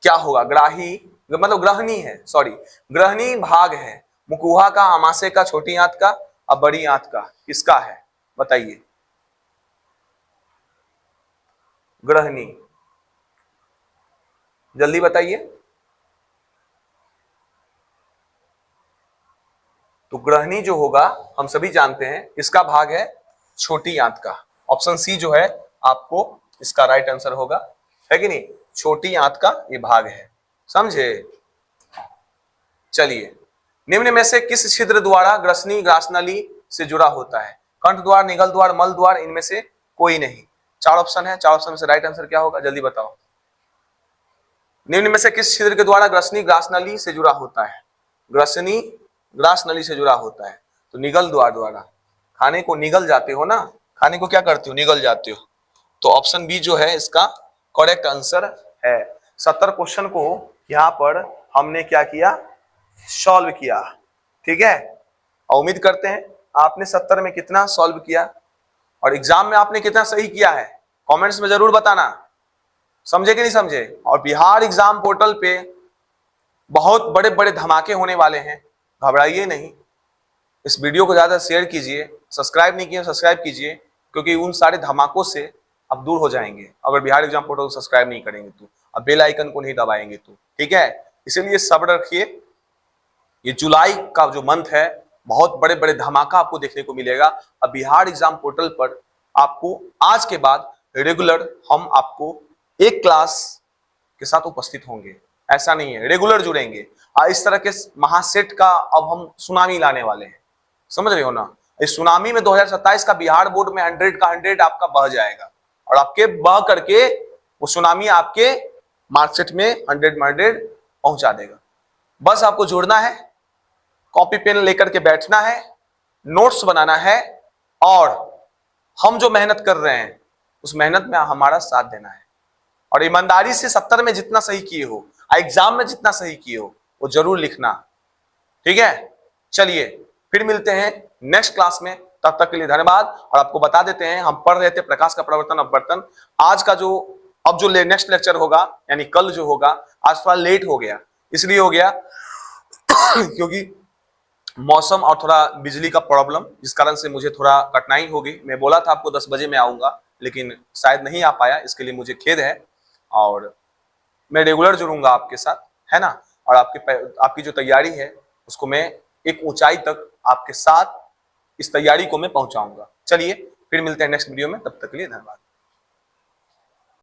Speaker 1: क्या होगा? ग्राही मतलब ग्रहणी है, सॉरी, ग्रहणी भाग है मुख गुहा का, अमाशय का, छोटी आंत का और बड़ी आंत का, किसका है? बताइए। ग्रहणी, जल्दी बताइए। तो ग्रहणी जो होगा हम सभी जानते हैं किसका भाग है? छोटी आंत का। ऑप्शन सी जो है आपको इसका राइट आंसर होगा, है कि नहीं? छोटी आंत का ये भाग है, समझे? चलिए, निम्न में से किस छिद्र द्वारा ग्रसनी ग्रासनली से जुड़ा होता है? कंठ द्वार, निगल द्वार, मल द्वार, इनमें से कोई नहीं। चार ऑप्शन है, चार ऑप्शन में से राइट आंसर क्या होगा? जल्दी बताओ। निम्न में से किस छिद्र के द्वारा ग्रसनी ग्रासनली से जुड़ा होता है? ग्रसनी ग्रास नली से जुड़ा होता है। तो निगल द्वार द्वारा, खाने को निगल जाते हो ना, खाने को क्या करते हो? निगल जाते हो। तो ऑप्शन बी जो है इसका करेक्ट आंसर है। 70 क्वेश्चन को यहाँ पर हमने क्या किया? सॉल्व किया, ठीक है। और उम्मीद करते हैं आपने 70 में कितना सॉल्व किया और एग्जाम में आपने कितना सही किया है, कमेंट्स में जरूर बताना। समझे कि नहीं समझे? और बिहार एग्जाम पोर्टल पे बहुत बड़े बड़े धमाके होने वाले हैं, घबराइए नहीं। इस वीडियो को ज्यादा शेयर कीजिए, सब्सक्राइब नहीं किए सब्सक्राइब कीजिए, क्योंकि उन सारे धमाकों से आप दूर हो जाएंगे अगर बिहार एग्जाम पोर्टल को सब्सक्राइब नहीं करेंगे तो, अब बेल आइकन को नहीं दबाएंगे तो, ठीक है। इसीलिए सब्र रखिए, ये जुलाई का जो मंथ है बहुत बड़े बड़े धमाका आपको देखने को मिलेगा। अब बिहार एग्जाम पोर्टल पर आपको आज के बाद रेगुलर हम आपको एक क्लास के साथ उपस्थित होंगे, ऐसा नहीं है, रेगुलर जुड़ेंगे। इस तरह के महासेट का अब हम सुनामी लाने वाले हैं, समझ रहे हो ना। इस सुनामी में 2027 का बिहार बोर्ड में 100 का 100 आपका बह जाएगा और आपके बह करके वो सुनामी आपके मार्कशीट में 100 पहुंचा देगा। बस आपको जुड़ना है, कॉपी पेन लेकर के बैठना है, नोट्स बनाना है और हम जो मेहनत कर रहे हैं उस मेहनत में हमारा साथ देना है और ईमानदारी से 70 में जितना सही किए हो, एग्जाम में जितना सही किए हो वो जरूर लिखना। ठीक है, चलिए फिर मिलते हैं नेक्स्ट क्लास में। तब तक के लिए धन्यवाद। और आपको बता देते हैं, हम पढ़ रहे थे प्रकाश का प्रवर्तन अपवर्तन। आज का जो अब जो नेक्स्ट लेक्चर होगा यानी कल जो होगा, आज थोड़ा लेट हो गया। इसलिए हो गया क्योंकि मौसम और थोड़ा बिजली का प्रॉब्लम, जिस कारण से मुझे थोड़ा कठिनाई होगी। मैं बोला था आपको 10 बजे मैं आऊंगा, लेकिन शायद नहीं आ पाया, इसके लिए मुझे खेद है। और मैं रेगुलर जुड़ूंगा आपके साथ, है ना। और आपकी जो तैयारी है उसको मैं एक ऊंचाई तक आपके साथ इस तैयारी को मैं पहुंचाऊंगा। चलिए फिर मिलते हैं नेक्स्ट वीडियो में, तब तक के लिए धन्यवाद।